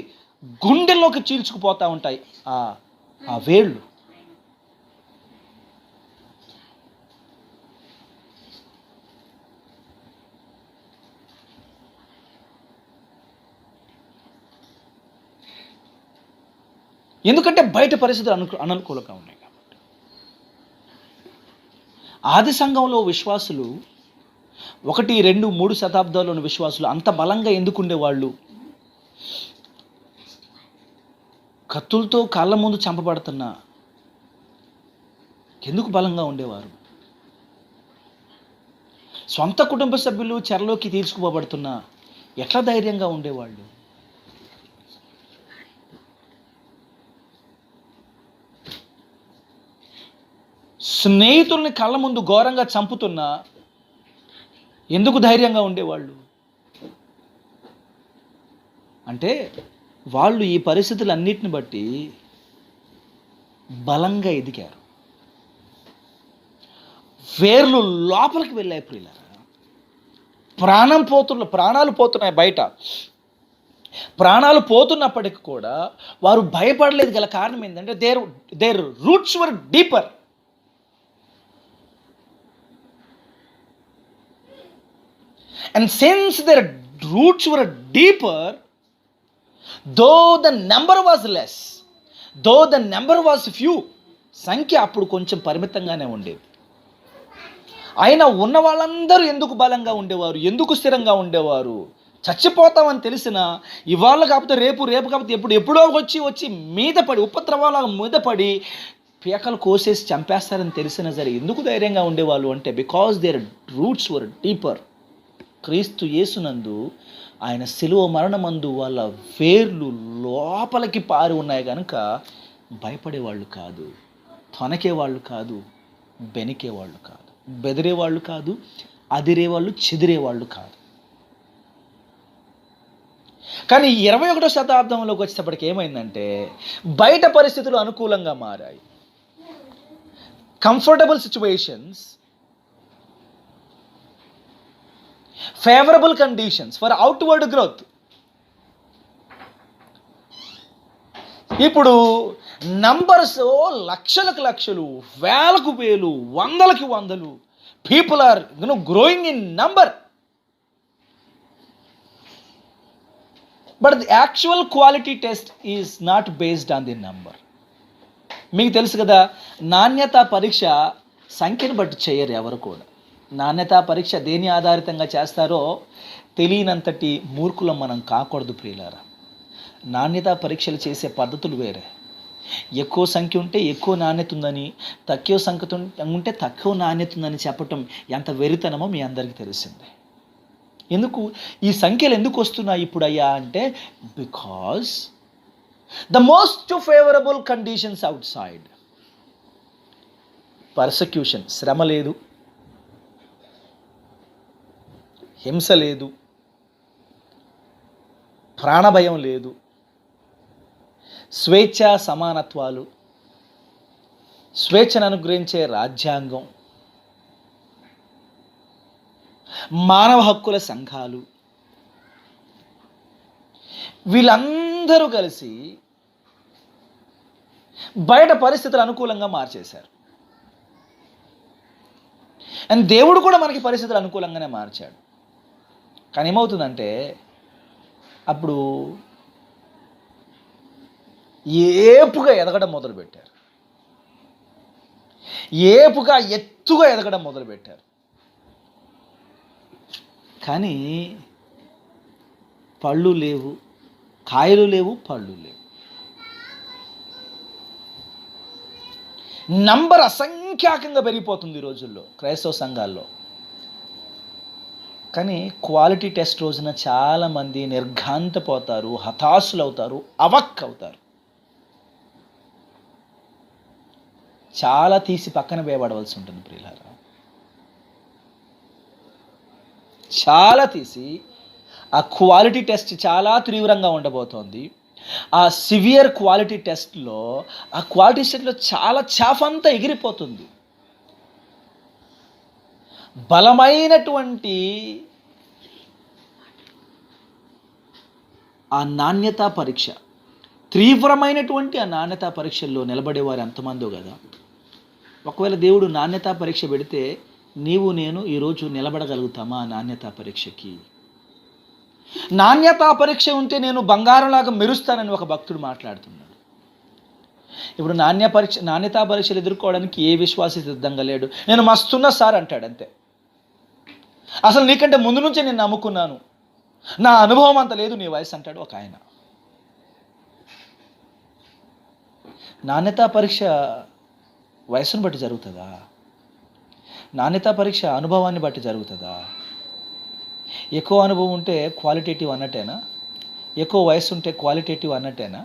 గుండెల్లోకి చీల్చుకుపోతూ ఉంటాయి ఆ వేళ్ళు. ఎందుకంటే బయట పరిస్థితులు అననుకూలంగా ఉన్నాయి కాబట్టి. ఆది సంఘంలో విశ్వాసులు 1, 2, 3 శతాబ్దాల్లోని విశ్వాసులు అంత బలంగా ఎందుకు ఉండేవాళ్ళు? కత్తులతో కాళ్ళ ముందు చంపబడుతున్నా ఎందుకు బలంగా ఉండేవారు? సొంత కుటుంబ సభ్యులు చెరలోకి తీసుకుపోబడుతున్నా ఎట్లా ధైర్యంగా ఉండేవాళ్ళు? స్నేహితుల్ని కళ్ళ ముందు ఘోరంగా చంపుతున్నా ఎందుకు ధైర్యంగా ఉండేవాళ్ళు? అంటే వాళ్ళు ఈ పరిస్థితులన్నిటిని బట్టి బలంగా ఎదిగారు. వేర్లు లోపలికి వెళ్ళాయి ప్రియులారా. ప్రాణాలు పోతున్నాయి బయట. ప్రాణాలు పోతున్నప్పటికీ కూడా వారు భయపడలేదు. గల కారణం ఏంటంటే there roots were deeper. And since their roots were deeper, though the number was less, though the number was few, సంఖ్య అప్పుడు కొంచెం పరిమితంగానే ఉండేది. అయినా ఉన్న వాళ్ళందరూ ఎందుకు బలంగా ఉండేవారు? ఎందుకు స్థిరంగా ఉండేవారు? చచ్చిపోతామని తెలిసిన ఇవాళ కాకపోతే రేపు కాకపోతే ఎప్పుడో వచ్చి మీద పడి, ఉపద్రవాల మీద పడి పీకలు కోసేసి చంపేస్తారని తెలిసినా సరే ఎందుకు ధైర్యంగా ఉండేవాళ్ళు అంటే because there roots were deeper. క్రీస్తు యేసునందు, ఆయన శిలువ మరణమందు వాళ్ళ వేర్లు లోపలికి పారి ఉన్నాయి కనుక భయపడేవాళ్ళు కాదు, తొనకేవాళ్ళు కాదు, బెనికేవాళ్ళు కాదు, బెదిరేవాళ్ళు కాదు, అదిరేవాళ్ళు, చెదిరేవాళ్ళు కాదు. కానీ 21వ శతాబ్దంలోకి వచ్చేటప్పటికి ఏమైందంటే బయట పరిస్థితులు అనుకూలంగా మారాయి. Comfortable situations, favourable conditions for outward growth. ఇప్పుడు నంబర్స్ లక్షలకు లక్షలు, వేలకు వేలు, వందలకి వందలు people are growing in number. But the actual quality test is not based on the number. మీకు తెలుసు కదా, నాణ్యతా పరీక్ష సంఖ్యను బట్టి చేయరు ఎవరు కూడా. నాణ్యతా పరీక్ష దేని ఆధారితంగా చేస్తారో తెలియనంతటి మూర్ఖులం మనం కాకూడదు ప్రియులారా. నాణ్యతా పరీక్షలు చేసే పద్ధతులు వేరే. ఎక్కువ సంఖ్య ఉంటే ఎక్కువ నాణ్యత ఉందని, తక్కువ సంఖ్య ఉంటే తక్కువ నాణ్యత ఉందని చెప్పటం ఎంత వెరితనమో మీ అందరికీ తెలిసిందే. ఎందుకు ఈ సంఖ్యలు ఎందుకు వస్తున్నాయి ఇప్పుడు అయ్యా అంటే because the most favourable conditions outside. Persecution, శ్రమ లేదు, హింస లేదు, ప్రాణభయం లేదు, స్వేచ్ఛ సమానత్వాలు, స్వేచ్ఛను అనుగ్రహించే రాజ్యాంగం, మానవ హక్కుల సంఘాలు, వీళ్ళందరూ కలిసి బయట పరిస్థితులు అనుకూలంగా మార్చేశారు. అండ్ దేవుడు కూడా మనకి పరిస్థితులు అనుకూలంగానే మార్చాడు. కానీ ఏమవుతుందంటే అప్పుడు ఏపుగా ఎదగడం మొదలుపెట్టారు. ఏపుగా ఎత్తుగా ఎదగడం మొదలుపెట్టారు. కానీ పళ్ళు లేవు, కాయలు లేవు, పళ్ళు లేవు. నంబర్ అసంఖ్యాకంగా పెరిగిపోతుంది ఈ రోజుల్లో క్రైస్తవ సంఘాల్లో. కానీ క్వాలిటీ టెస్ట్ రోజున చాలామంది నిర్ఘాంతపోతారు, హతాశులు అవుతారు, అవక్ అవుతారు. చాలా తీసి పక్కన వేయబడవలసి ఉంటుంది ప్రియులారా. చాలా తీసి ఆ క్వాలిటీ టెస్ట్ చాలా తీవ్రంగా ఉండబోతోంది. ఆ సివియర్ క్వాలిటీ టెస్ట్లో ఆ క్వాలిటీ టెస్ట్లో చాలా చాఫంతా ఎగిరిపోతుంది. బలమైనటువంటి ఆ నాణ్యతా పరీక్ష, తీవ్రమైనటువంటి ఆ నాణ్యతా పరీక్షల్లో నిలబడేవారు ఎంతమందో కదా. ఒకవేళ దేవుడు నాణ్యతా పరీక్ష పెడితే నీవు నేను ఈరోజు నిలబడగలుగుతామా ఆ నాణ్యతా పరీక్షకి? నాణ్యతా పరీక్ష ఉంటే నేను బంగారంలాగా మెరుస్తానని ఒక భక్తుడు మాట్లాడుతున్నాడు. ఇప్పుడు నాణ్యతా పరీక్షలు ఎదుర్కోవడానికి ఏ విశ్వాసి సిద్ధంగా లేడు. నేను మస్తున్నా సార్ అంటాడు అంతే. అసలు నీకంటే ముందు నుంచే నేను నమ్ముకున్నాను, నా అనుభవం అంత లేదు నీ వయసు అంటాడు ఒక ఆయన. నాణ్యతా పరీక్ష వయసును బట్టి జరుగుతుందా? నాణ్యతా పరీక్ష అనుభవాన్ని బట్టి జరుగుతుందా? ఎక్కువ అనుభవం ఉంటే క్వాలిటేటివ్ అన్నట్టేనా? ఎక్కువ వయసు ఉంటే క్వాలిటేటివ్ అన్నట్టేనా?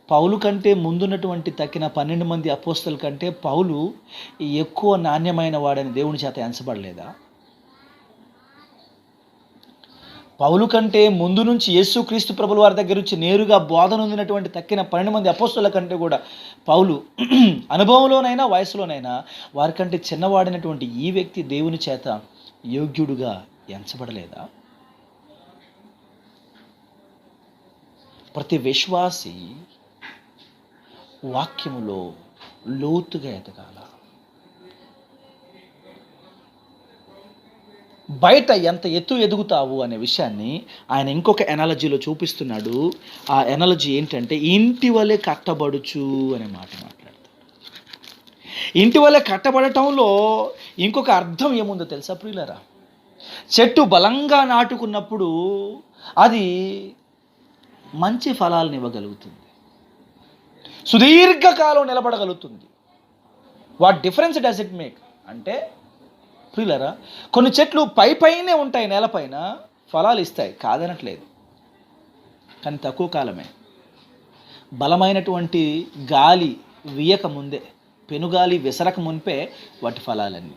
పౌలు కంటే ముందున్నటువంటి తక్కిన 12 మంది అపోస్తల కంటే పౌలు ఎక్కువ నాణ్యమైన వాడని దేవుని చేత ఎంచబడలేదా? పౌలు కంటే ముందు నుంచి యేసుక్రీస్తు ప్రభుల వారి దగ్గర నుంచి నేరుగా బోధన పొందినటువంటి తక్కిన 12 మంది అపోస్తల కంటే కూడా పౌలు అనుభవంలోనైనా వయసులోనైనా వారికంటే చిన్నవాడినటువంటి ఈ వ్యక్తి దేవుని చేత యోగ్యుడుగా ఎంచబడలేదా? ప్రతి విశ్వాసి వాక్యములో లోతుగా ఎదగాల. బయట ఎంత ఎత్తు ఎదుగుతావు అనే విషయాన్ని ఆయన ఇంకొక ఎనాలజీలో చూపిస్తున్నాడు. ఆ ఎనాలజీ ఏంటంటే ఇంటి వలె కట్టబడుచు అనే మాట మాట్లాడతాడు. ఇంటి వలె కట్టబడటంలో ఇంకొక అర్థం ఏముందో తెలుసా ప్రియులారా? చెట్టు బలంగా నాటుకున్నప్పుడు అది మంచి ఫలాలను ఇవ్వగలుగుతుంది, సుదీర్ఘకాలం నిలబడగలుగుతుంది. What difference does it make అంటే ప్రియులారా, కొన్ని చెట్లు పైనే ఉంటాయి, నేలపైన ఫలాలు ఇస్తాయి, కాదనట్లేదు, కానీ తక్కువ కాలమే. బలమైనటువంటి గాలి వీయక ముందే, పెనుగాలి విసరక మునిపే వాటి ఫలాలన్నీ,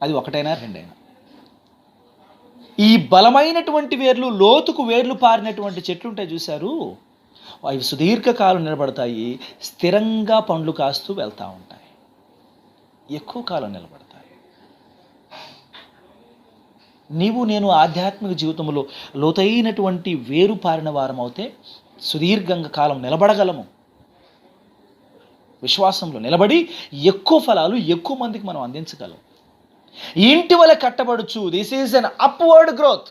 అది ఒకటైనా రెండైనా. ఈ బలమైనటువంటి వేర్లు, లోతుకు వేర్లు పారినటువంటి చెట్లు ఉంటాయి చూశారు, అవి సుదీర్ఘకాలం నిలబడతాయి, స్థిరంగా పండ్లు కాస్తూ వెళ్తూ ఉంటాయి, ఎక్కువ కాలం నిలబడతాయి. నీవు నేను ఆధ్యాత్మిక జీవితంలో లోతైనటువంటి వేరు పారిన వారం అవుతే సుదీర్ఘంగా కాలం నిలబడగలము. విశ్వాసంలో నిలబడి ఎక్కువ ఫలాలు ఎక్కువ మందికి మనం అందించగలం. ఇంటి వలె కట్టబడుచు, this is an upward growth,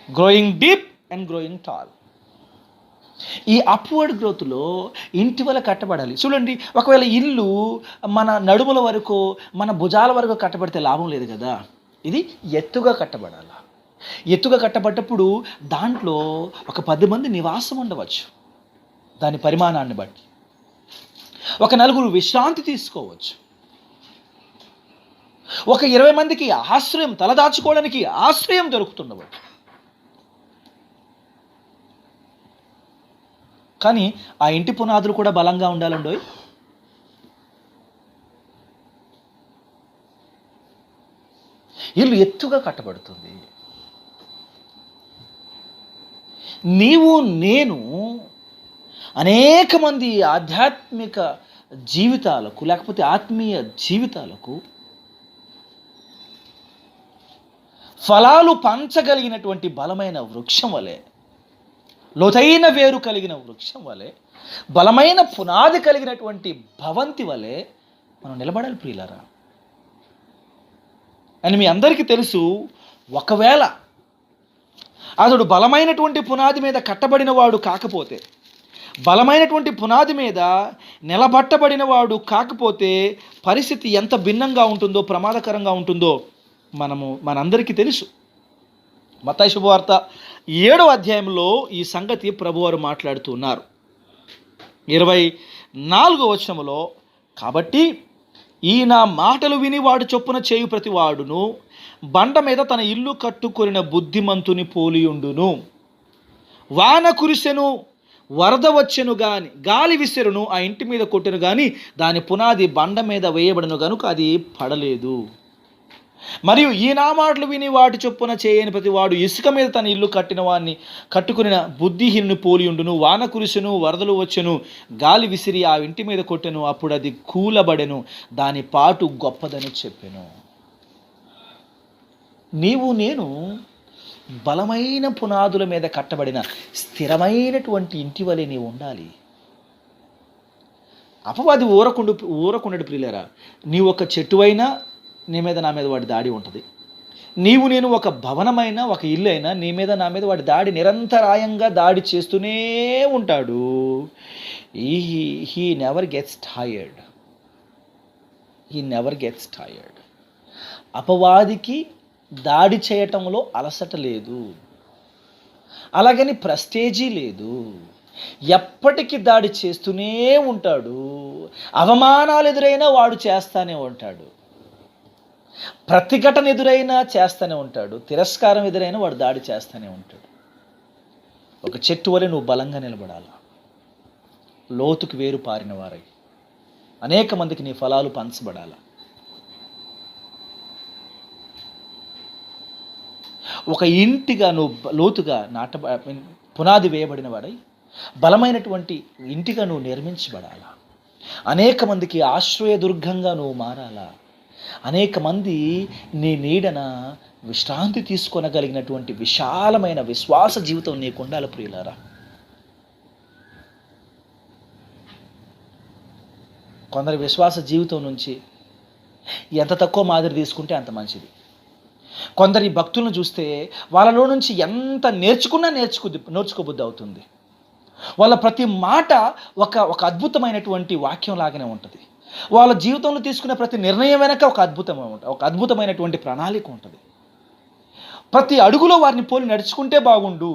growing deep and growing tall. ఈ అప్వర్డ్ గ్రోత్లో ఇంటి వల్ల కట్టబడాలి. చూడండి, ఒకవేళ ఇల్లు మన నడుముల వరకు, మన భుజాల వరకు కట్టబడితే లాభం లేదు కదా. ఇది ఎత్తుగా కట్టబడాలి. ఎత్తుగా కట్టబడ్డప్పుడు దాంట్లో ఒక 10 మంది నివాసం ఉండవచ్చు, దాని పరిమాణాన్ని బట్టి. ఒక 4 విశ్రాంతి తీసుకోవచ్చు. ఒక 20 మందికి ఆశ్రయం, తలదాచుకోవడానికి ఆశ్రయం దొరుకుతుండవచ్చు. కానీ ఆ ఇంటి పునాదులు కూడా బలంగా ఉండాలండోయ్. ఇల్లు ఎత్తుగా కట్టబడుతుంది. నీవు నేను అనేక మంది ఆధ్యాత్మిక జీవితాలకు, లేకపోతే ఆత్మీయ జీవితాలకు ఫలాలు పంచగలిగినటువంటి బలమైన వృక్షం వలె, లోతైన వేరు కలిగిన వృక్షం వలె, బలమైన పునాది కలిగినటువంటి భవంతి వలె మనం నిలబడాలి ప్రియులారా. అని మీ అందరికీ తెలుసు, ఒకవేళ అతడు బలమైనటువంటి పునాది మీద కట్టబడిన వాడు కాకపోతే, బలమైనటువంటి పునాది మీద నిలబట్టబడిన వాడు కాకపోతే పరిస్థితి ఎంత భిన్నంగా ఉంటుందో, ప్రమాదకరంగా ఉంటుందో మనందరికీ తెలుసు. మత్తయి శుభవార్త 7వ అధ్యాయంలో ఈ సంగతి ప్రభువారు మాట్లాడుతూ ఉన్నారు. 24వ వచనములో, కాబట్టి ఈ నా మాటలు విని వాడు చొప్పున చేయు ప్రతి వాడును బండ మీద తన ఇల్లు కట్టుకొనిన బుద్ధిమంతుని పోలియుండును. వాన కురిసెను, వరద వచ్చెను గాని, గాలి విసిరును, ఆ ఇంటి మీద కొట్టెను గాని దాని పునాది బండ మీద వేయబడను గనుక అది పడలేదు. మరియు ఈ నా మాటలు విని వాటి చొప్పున చేయని ప్రతి వాడు ఇసుక మీద తన ఇల్లు కట్టిన వాడిని కట్టుకుని బుద్ధిహీనుని పోలియుండును. వాన కురిసెను, వరదలు వచ్చెను, గాలి విసిరి ఆ ఇంటి మీద కొట్టెను, అప్పుడు అది కూలబడెను, దాని పాటు గొప్పదని చెప్పెను. నీవు నేను బలమైన పునాదుల మీద కట్టబడిన స్థిరమైనటువంటి ఇంటి వలె నీవు ఉండాలి. అపవాది ఊరకుండడు ప్రియులారా. నీవు ఒక చెట్టు అయినా నీ మీద నా మీద వాడి దాడి ఉంటుంది. నేను ఒక భవనమైనా, ఒక ఇల్లు అయినా నీ మీద నా మీద వాడి దాడి నిరంతరాయంగా దాడి చేస్తూనే ఉంటాడు. He never gets tired. అపవాదికి దాడి చేయటంలో అలసట లేదు, అలాగని ప్రెస్టేజీ లేదు. ఎప్పటికీ దాడి చేస్తూనే ఉంటాడు. అవమానాలు ఎదురైనా వాడు చేస్తానే ఉంటాడు. ప్రతిఘటన ఎదురైనా చేస్తూనే ఉంటాడు. తిరస్కారం ఎదురైనా వాడు దాడి చేస్తూనే ఉంటాడు. ఒక చెట్టు వలె నువ్వు బలంగా నిలబడాలి. లోతుకు వేరు పారిన వారై అనేక మందికి నీ ఫలాలు పంచబడాలి. ఒక ఇంటిగా నువ్వు లోతుగా పునాది వేయబడిన వాడై బలమైనటువంటి ఇంటిగా నువ్వు నిర్మించబడాలా. అనేక మందికి ఆశ్రయదుర్గంగా నువ్వు మారాలా. అనేక మంది నీ నీడన విశ్రాంతి తీసుకొనగలిగినటువంటి విశాలమైన విశ్వాస జీవితం నీకు ఉండాలి ప్రియులారా. కొందరి విశ్వాస జీవితం నుంచి ఎంత తక్కువ మాదిరి తీసుకుంటే అంత మంచిది. కొందరి భక్తులను చూస్తే వాళ్ళలో నుంచి ఎంత నేర్చుకున్నా నేర్చుకోబుద్ధి అవుతుంది. వాళ్ళ ప్రతి మాట ఒక అద్భుతమైనటువంటి వాక్యం లాగానే ఉంటుంది. వాళ్ళ జీవితంలో తీసుకునే ప్రతి నిర్ణయం వెనక ఒక అద్భుతమైనటువంటి ప్రణాళిక ఉంటుంది. ప్రతి అడుగులో వారిని పోలి నడుచుకుంటే బాగుండు,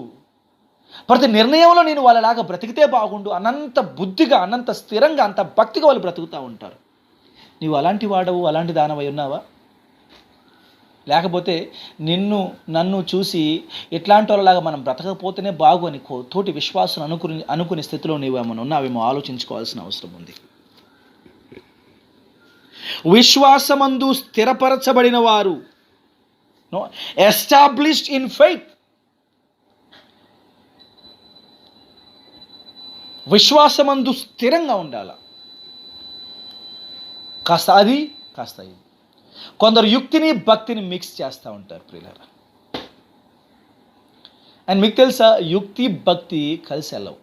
ప్రతి నిర్ణయంలో నేను వాళ్ళలాగా బ్రతికితే బాగుండు అనంత బుద్ధిగా, అనంత స్థిరంగా, అంత భక్తిగా వాళ్ళు బ్రతుకుతూ ఉంటారు. నీవు అలాంటి వాడవు, అలాంటి దానవై ఉన్నావా? లేకపోతే నన్ను చూసి ఇట్లాంటి వాళ్ళలాగా మనం బ్రతకపోతేనే బాగు అని తోటి విశ్వాసం అనుకునే స్థితిలో నీవేమో ఉన్నావేమో ఆలోచించుకోవాల్సిన అవసరం ఉంది. విశ్వాసమందు స్థిరపరచబడిన వారు, ఎస్టాబ్లిష్డ్ ఇన్ ఫెయిత్. విశ్వాసమందు స్థిరంగా ఉండాల. కాస్త అది కాస్త ఇది. కొందరు యుక్తిని భక్తిని మిక్స్ చేస్తూ ఉంటారు ప్రియులారా. అండ్ మీకు తెలుసా, యుక్తి భక్తి కలిసి వెళ్ళవు.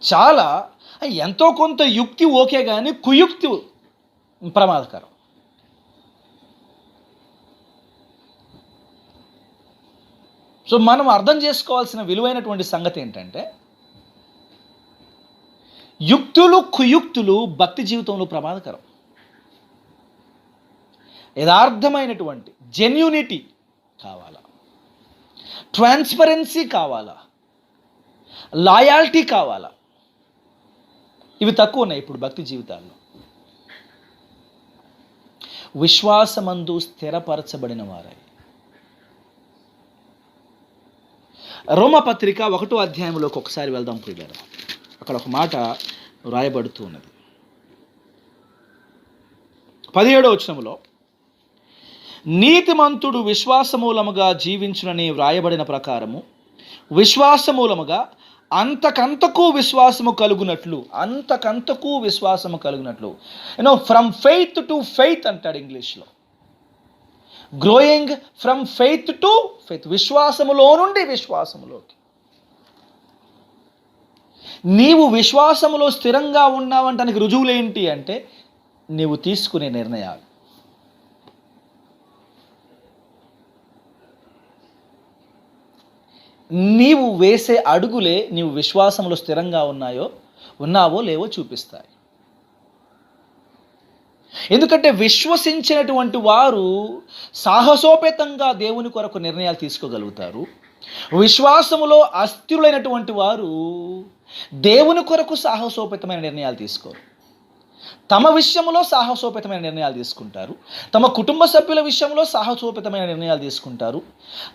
చాలా ఎంతో కొంత యుక్తి ఓకే, కానీ కుయుక్తి ప్రమాదకరం. సో మనం అర్థం చేసుకోవాల్సిన విలువైనటువంటి సంగతి ఏంటంటే, యుక్తులు కుయుక్తులు భక్తి జీవితంలో ప్రమాదకరం. యథార్థమైనటువంటి జెన్యూనిటీ కావాలా, ట్రాన్స్పరెన్సీ కావాలా, లాయాల్టీ కావాలా. ఇవి తక్కువ ఉన్నాయి ఇప్పుడు భక్తి జీవితాల్లో. విశ్వాసమందు స్థిరపరచబడిన వారై. రోమపత్రిక 1వ అధ్యాయంలోకి ఒకసారి వెళ్దాం ప్రియులారా. అక్కడ ఒక మాట రాయబడుతూ ఉన్నది. 17వ వచనములో, నీతిమంతుడు విశ్వాసమూలముగా జీవించునని వ్రాయబడిన ప్రకారము విశ్వాసమూలముగా అంతకంతకు విశ్వాసము కలుగునట్లు, అంతకంతకు విశ్వాసము కలుగునట్లు. ఫ్రమ్ ఫెయిత్ టు ఫెయిత్ అంటాడు ఇంగ్లీష్లో. Growing from faith to faith, విశ్వాసములో నుండి విశ్వాసములోకి. నీవు విశ్వాసములో స్థిరంగా ఉన్నావంటానికి రుజువులు ఏంటి అంటే నీవు తీసుకునే నిర్ణయాలు. నీవు వేసే అడుగులే నీవు విశ్వాసంలో స్థిరంగా ఉన్నావో లేవో చూపిస్తాయి. ఎందుకంటే విశ్వసించినటువంటి వారు సాహసోపేతంగా దేవుని కొరకు నిర్ణయాలు తీసుకోగలుగుతారు. విశ్వాసములో అస్థిరులైనటువంటి వారు దేవుని కొరకు సాహసోపేతమైన నిర్ణయాలు తీసుకోరు. తమ విషయంలో సాహసోపేతమైన నిర్ణయాలు తీసుకుంటారు, తమ కుటుంబ సభ్యుల విషయంలో సాహసోపేతమైన నిర్ణయాలు తీసుకుంటారు,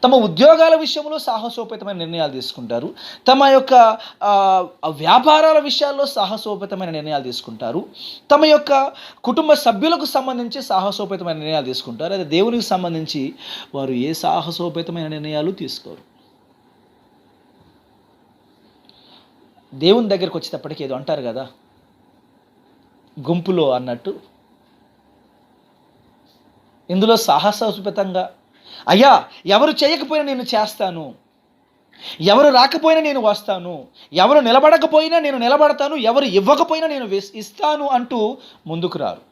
తమ ఉద్యోగాల విషయంలో సాహసోపేతమైన నిర్ణయాలు తీసుకుంటారు, తమ యొక్క వ్యాపారాల విషయాల్లో సాహసోపేతమైన నిర్ణయాలు తీసుకుంటారు, తమ యొక్క కుటుంబ సభ్యులకు సంబంధించి సాహసోపేతమైన నిర్ణయాలు తీసుకుంటారు. అదే దేవునికి సంబంధించి వారు ఏ సాహసోపేతమైన నిర్ణయాలు తీసుకోరు. దేవుని దగ్గరికి వచ్చేటప్పటికి ఏదో అంటారు కదా, గుంపులో అన్నట్టు ఇందులో సాహసోపేతంగా, అయ్యా ఎవరు చేయకపోయినా నేను చేస్తాను, ఎవరు రాకపోయినా నేను వస్తాను, ఎవరు నిలబడకపోయినా నేను నిలబడతాను, ఎవరు ఇవ్వకపోయినా నేను ఇస్తాను అంటూ ముందుకు రారు.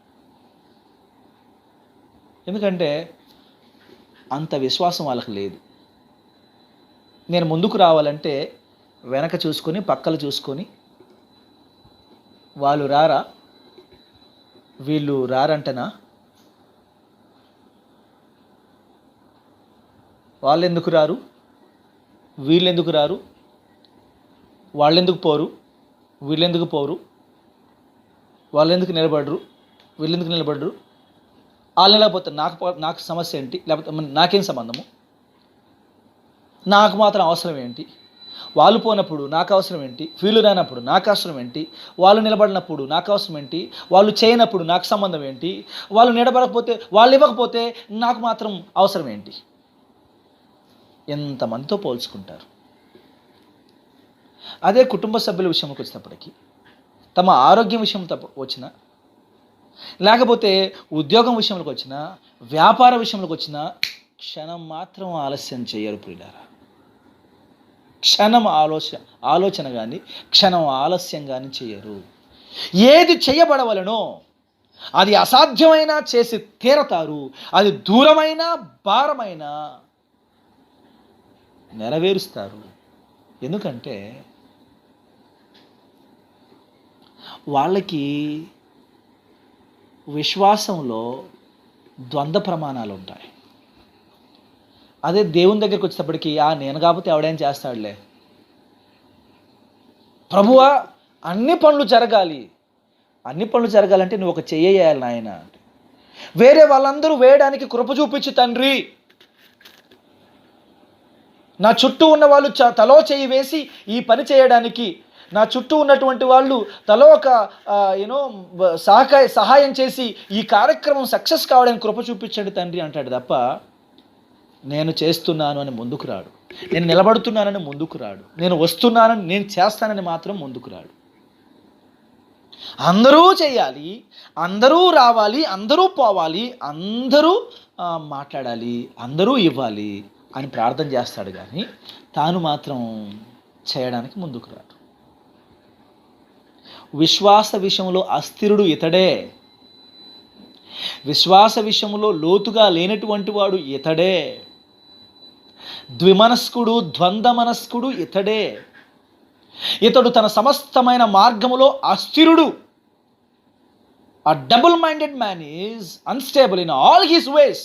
ఎందుకంటే అంత విశ్వాసం వాళ్ళకి లేదు. నేను ముందుకు రావాలంటే వెనక చూసుకొని పక్కలు చూసుకొని వాళ్ళు రారా, వీళ్ళు రారంటనా, వాళ్ళు ఎందుకు రారు, వీళ్ళు ఎందుకు రారు, వాళ్ళు ఎందుకు పోరు, వీళ్ళు ఎందుకు పోరు, వాళ్ళు ఎందుకు నిలబడరు, వీళ్ళు ఎందుకు నిలబడరు, వాళ్ళు నిలబడితే నాకు సమస్య ఏంటి, లేకపోతే నాకేం సంబంధము, నాకు మాత్రం అవసరం ఏంటి, వాళ్ళు పోనప్పుడు నాకు అవసరం ఏంటి, వీళ్ళు రానప్పుడు నాకు అవసరం ఏంటి, వాళ్ళు నిలబడినప్పుడు నాకు అవసరం ఏంటి, వాళ్ళు చేయనప్పుడు నాకు సంబంధం ఏంటి, వాళ్ళు నిలబడకపోతే వాళ్ళు ఇవ్వకపోతే నాకు మాత్రం అవసరం ఏంటి, ఎంతమందితో పోల్చుకుంటారు. అదే కుటుంబ సభ్యుల విషయంకి వచ్చినప్పటికీ, తమ ఆరోగ్యం విషయం వచ్చినా, లేకపోతే ఉద్యోగం విషయంలోకి వచ్చినా, వ్యాపార విషయంలోకి వచ్చినా క్షణం మాత్రం ఆలస్యం చేయరు ప్రియులారా. క్షణం ఆలోచన కానీ క్షణం ఆలస్యం కానీ చేయరు. ఏది చేయబడవలనో అది అసాధ్యమైనా చేసి తీరతారు, అది దూరమైన భారమైన నెరవేరుస్తారు. ఎందుకంటే వాళ్ళకి విశ్వాసంలో ద్వంద్వ ప్రమాణాలు ఉంటాయి. అదే దేవుని దగ్గరికి వచ్చేటప్పటికి నేను కాకపోతే ఎవడేం చేస్తాడులే, ప్రభువా అన్ని పనులు జరగాలంటే నువ్వు ఒక చెయ్యాలి నాయన అంటే, వేరే వాళ్ళందరూ వేయడానికి కృప చూపించు తండ్రి, నా చుట్టూ ఉన్న వాళ్ళు తలో చెయ్యి వేసి ఈ పని చేయడానికి, నా చుట్టూ ఉన్నటువంటి వాళ్ళు తలో ఒక సహాయం చేసి ఈ కార్యక్రమం సక్సెస్ కావడానికి కృప చూపించండి తండ్రి అంటాడు తప్ప నేను చేస్తున్నాను అని ముందుకు రాడు, నేను నిలబడుతున్నానని ముందుకు రాడు, నేను వస్తున్నానని నేను చేస్తానని మాత్రం ముందుకు రాడు. అందరూ చేయాలి, అందరూ రావాలి, అందరూ పోవాలి, అందరూ మాట్లాడాలి, అందరూ ఇవ్వాలి అని ప్రార్థన చేస్తాడు, కానీ తాను మాత్రం చేయడానికి ముందుకు రాడు. విశ్వాస విషయంలో అస్థిరుడు ఇతడే, విశ్వాస విషయంలో లోతుగా లేనటువంటి వాడు ఇతడే, ద్విమనస్కుడు ద్వంద్వ మనస్కుడు ఇతడే. ఇతడు తన సమస్తమైన మార్గములో అస్థిరుడు. ఆ double minded man is unstable in all his ways.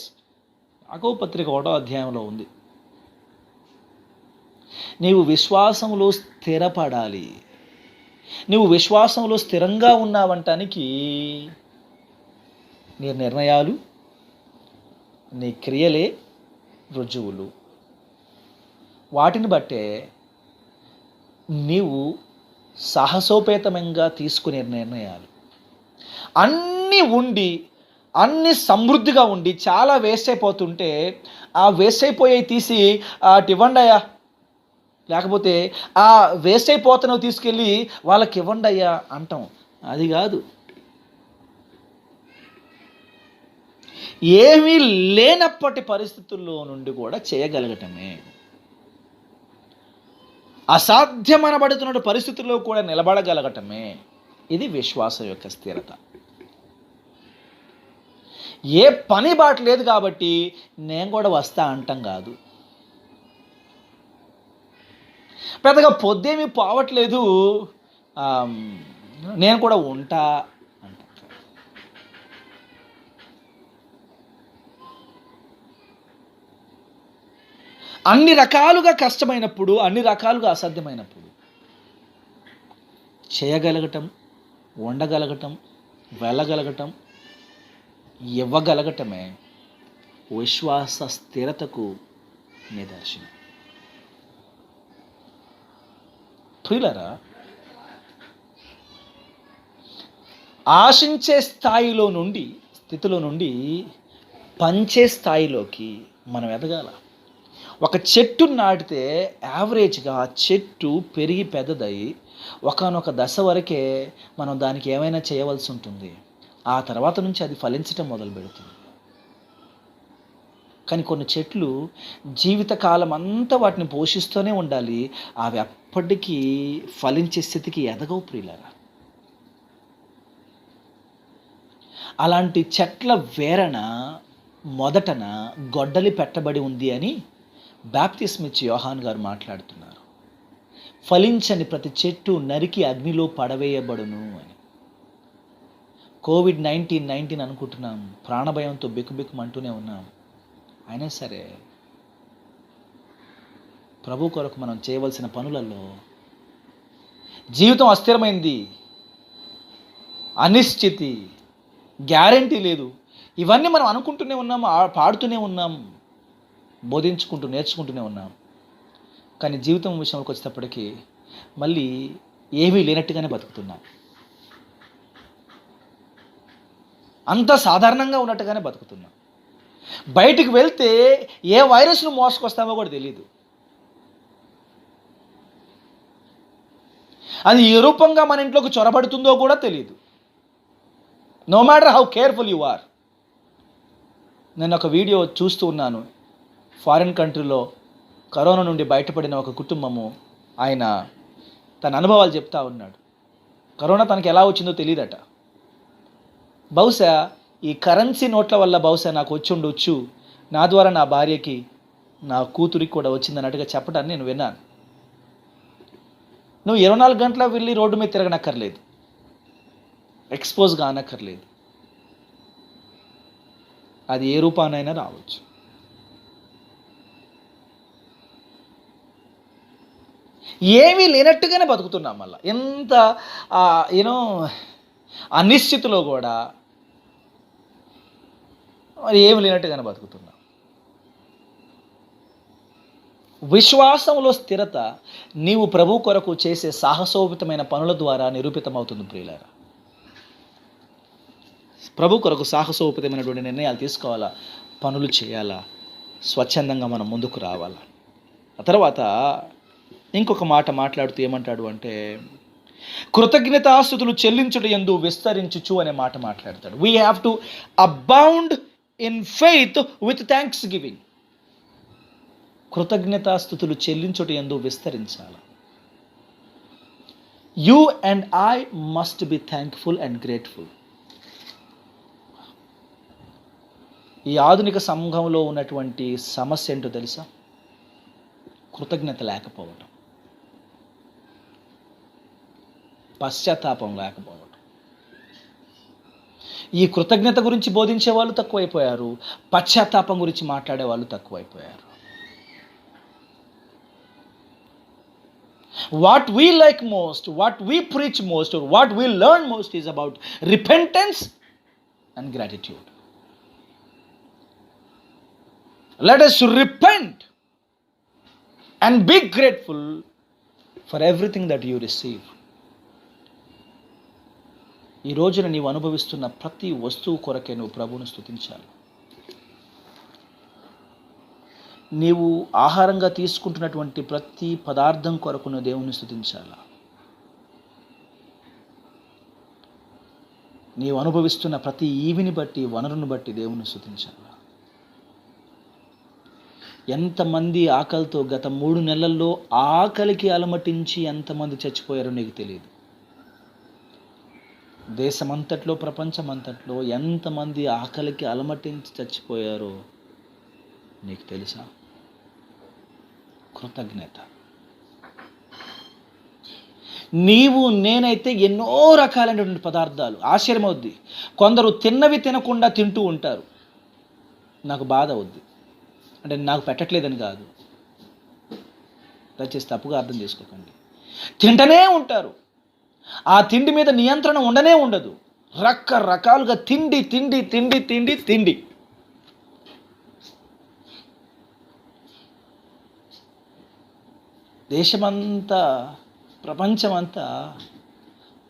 యాకోబు పత్రిక 1వ అధ్యాయంలో ఉంది. నీవు విశ్వాసంలో స్థిరపడాలి. నీవు విశ్వాసంలో స్థిరంగా ఉన్నావంటానికి నీ నిర్ణయాలు, నీ క్రియలే రుజువులు. వాటిని బట్టే నీవు సాహసోపేతంగా తీసుకునే నిర్ణయాలు. అన్నీ ఉండి అన్ని సమృద్ధిగా ఉండి చాలా వేస్ట్ అయిపోతుంటే ఆ వేస్ట్ అయిపోయి తీసి అటు ఇవ్వండి అయ్యా, లేకపోతే ఆ వేస్ట్ అయిపోతున్నావు తీసుకెళ్ళి వాళ్ళకి ఇవ్వండి అయ్యా అంటాం. అది కాదు. ఏమీ లేనప్పటి పరిస్థితుల్లో నుండి కూడా చేయగలగటమే, అసాధ్యమనబడుతున్న పరిస్థితుల్లో కూడా నిలబడగలగటమే, ఇది విశ్వాసం యొక్క స్థిరత. ఏ పని బాట లేదు కాబట్టి నేను కూడా వస్తా అంటాం కాదు. పెద్దగా పొద్దేమీ పోవట్లేదు, నేను కూడా ఉంటా అంటాం. అన్ని రకాలుగా కష్టమైనప్పుడు, అన్ని రకాలుగా అసాధ్యమైనప్పుడు చేయగలగటం, ఉండగలగటం, వెళ్ళగలగటం, ఇవ్వగలగటమే విశ్వాస స్థిరతకు నిదర్శనం. ప్రియులారా, ఆశించే స్థితిలో నుండి పంచే స్థాయిలోకి మనం ఎదగాల. ఒక చెట్టు నాటితే యావరేజ్గా చెట్టు పెరిగి పెద్దదై ఒకానొక దశ వరకే మనం దానికి ఏమైనా చేయవలసి ఉంటుంది. ఆ తర్వాత నుంచి అది ఫలించటం మొదలు పెడుతుంది. కానీ కొన్ని చెట్లు జీవితకాలం అంతా వాటిని పోషిస్తూనే ఉండాలి, అవి అప్పటికీ ఫలించే స్థితికి ఎదగవు ప్రియులారా. అలాంటి చెట్ల వేరన మొదటన గొడ్డలి పెట్టబడి ఉంది అని బాప్తిస్మిచ్చి యోహాన్ గారు మాట్లాడుతున్నారు. ఫలించని ప్రతి చెట్టు నరికి అగ్నిలో పడవేయబడును అని. కోవిడ్-19 అనుకుంటున్నాం, ప్రాణభయంతో బిక్కుబిక్కుమంటూనే ఉన్నాం. అయినా సరే ప్రభు కొరకు మనం చేయవలసిన పనులలో జీవితం అస్థిరమైంది, అనిశ్చితి, గ్యారంటీ లేదు. ఇవన్నీ మనం అనుకుంటూనే ఉన్నాం, పాడుతూనే ఉన్నాం, బోధించుకుంటూ నేర్చుకుంటూనే ఉన్నాం. కానీ జీవితం విషయంలోకి వచ్చేటప్పటికి మళ్ళీ ఏమీ లేనట్టుగానే బతుకుతున్నాం. అంత సాధారణంగా ఉన్నట్టుగానే బతుకుతున్నాం. బయటికి వెళ్తే ఏ వైరస్ను మోసుకొస్తామో కూడా తెలియదు. అది ఏ రూపంగా మన ఇంట్లోకి చొరబడుతుందో కూడా తెలియదు. No matter how careful you are. నేను ఒక వీడియో చూస్తూ ఉన్నాను. ఫారిన్ కంట్రీలో కరోనా నుండి బయటపడిన ఒక కుటుంబము, ఆయన తన అనుభవాలు చెప్తా ఉన్నాడు. కరోనా తనకి ఎలా వచ్చిందో తెలియదట. బహుశా ఈ కరెన్సీ నోట్ల వల్ల బహుశా నాకు వచ్చి ఉండొచ్చు, నా ద్వారా నా భార్యకి, నా కూతురికి కూడా వచ్చిందన్నట్టుగా చెప్పడాన్ని నేను విన్నాను. నువ్వు 24 గంటల వెళ్ళి రోడ్డు మీద తిరగనక్కర్లేదు, ఎక్స్పోజ్ కానక్కర్లేదు, అది ఏ రూపానైనా రావచ్చు. ఏమీ లేనట్టుగానే బతుకుతున్నాం. మళ్ళీ ఎంత అనిశ్చితిలో కూడా మరి ఏమి లేనట్టుగానే బతుకుతున్నాం. విశ్వాసంలో స్థిరత నీవు ప్రభు కొరకు చేసే సాహసోపితమైన పనుల ద్వారా నిరూపితమవుతుంది ప్రియులారా. ప్రభు కొరకు సాహసోపితమైనటువంటి నిర్ణయాలు తీసుకోవాలా, పనులు చేయాలా, స్వచ్ఛందంగా మనం ముందుకు రావాలా. ఆ తర్వాత ఇంకొక మాట మాట్లాడుతూ ఏమంటాడు అంటే, కృతజ్ఞతాస్తుతులు చెల్లించుట యందు విస్తరించుచు అనే మాట మాట్లాడతాడు. We have to abound in faith with thanksgiving. కృతజ్ఞతాస్తుతులు చెల్లించుట యందు విస్తరించాలి. You and I must be thankful and grateful. ఈ ఆధునిక సంఘంలో ఉన్నటువంటి సమస్య ఏంటో తెలుసా? కృతజ్ఞత లేకపోవడం, పశ్చాత్తాపం లేకపోవడం. ఈ కృతజ్ఞత గురించి బోధించే వాళ్ళు తక్కువైపోయారు, పశ్చాత్తాపం గురించి మాట్లాడే వాళ్ళు తక్కువైపోయారు. What we like most, what we preach most, or what we learn most is about repentance and gratitude. Let us repent and be grateful for everything that you receive. ఈ రోజున నీవు అనుభవిస్తున్న ప్రతి వస్తువు కొరకే నువ్వు ప్రభువును స్తుతించాలి. నీవు ఆహారంగా తీసుకుంటున్నటువంటి ప్రతి పదార్థం కొరకు నువ్వు దేవుని స్తుతించాలా. నీవు అనుభవిస్తున్న ప్రతి ఈవిని బట్టి, వనరుని బట్టి దేవుని స్తుతించాలా. ఎంతమంది ఆకలితో గత 3 నెలల్లో ఆకలికి అలమటించి ఎంతమంది చచ్చిపోయారో నీకు తెలియదు. దేశమంతట్లో, ప్రపంచమంతట్లో ఎంతమంది ఆకలికి అలమటించి చచ్చిపోయారో నీకు తెలుసా? కృతజ్ఞత. నీవు నేనైతే ఎన్నో రకాలైనటువంటి పదార్థాలు, ఆశ్చర్యమవుద్ది. కొందరు తిన్నవి తినకుండా తింటూ ఉంటారు. నాకు బాధ అవుద్ది. అంటే నాకు పెట్టట్లేదని కాదు, దయచేసి తప్పుగా అర్థం చేసుకోకండి. తింటనే ఉంటారు, ఆ తిండి మీద నియంత్రణ ఉండనే ఉండదు. రకరకాలుగా తిండి తిండి తిండి తిండి తిండి. దేశమంతా, ప్రపంచమంతా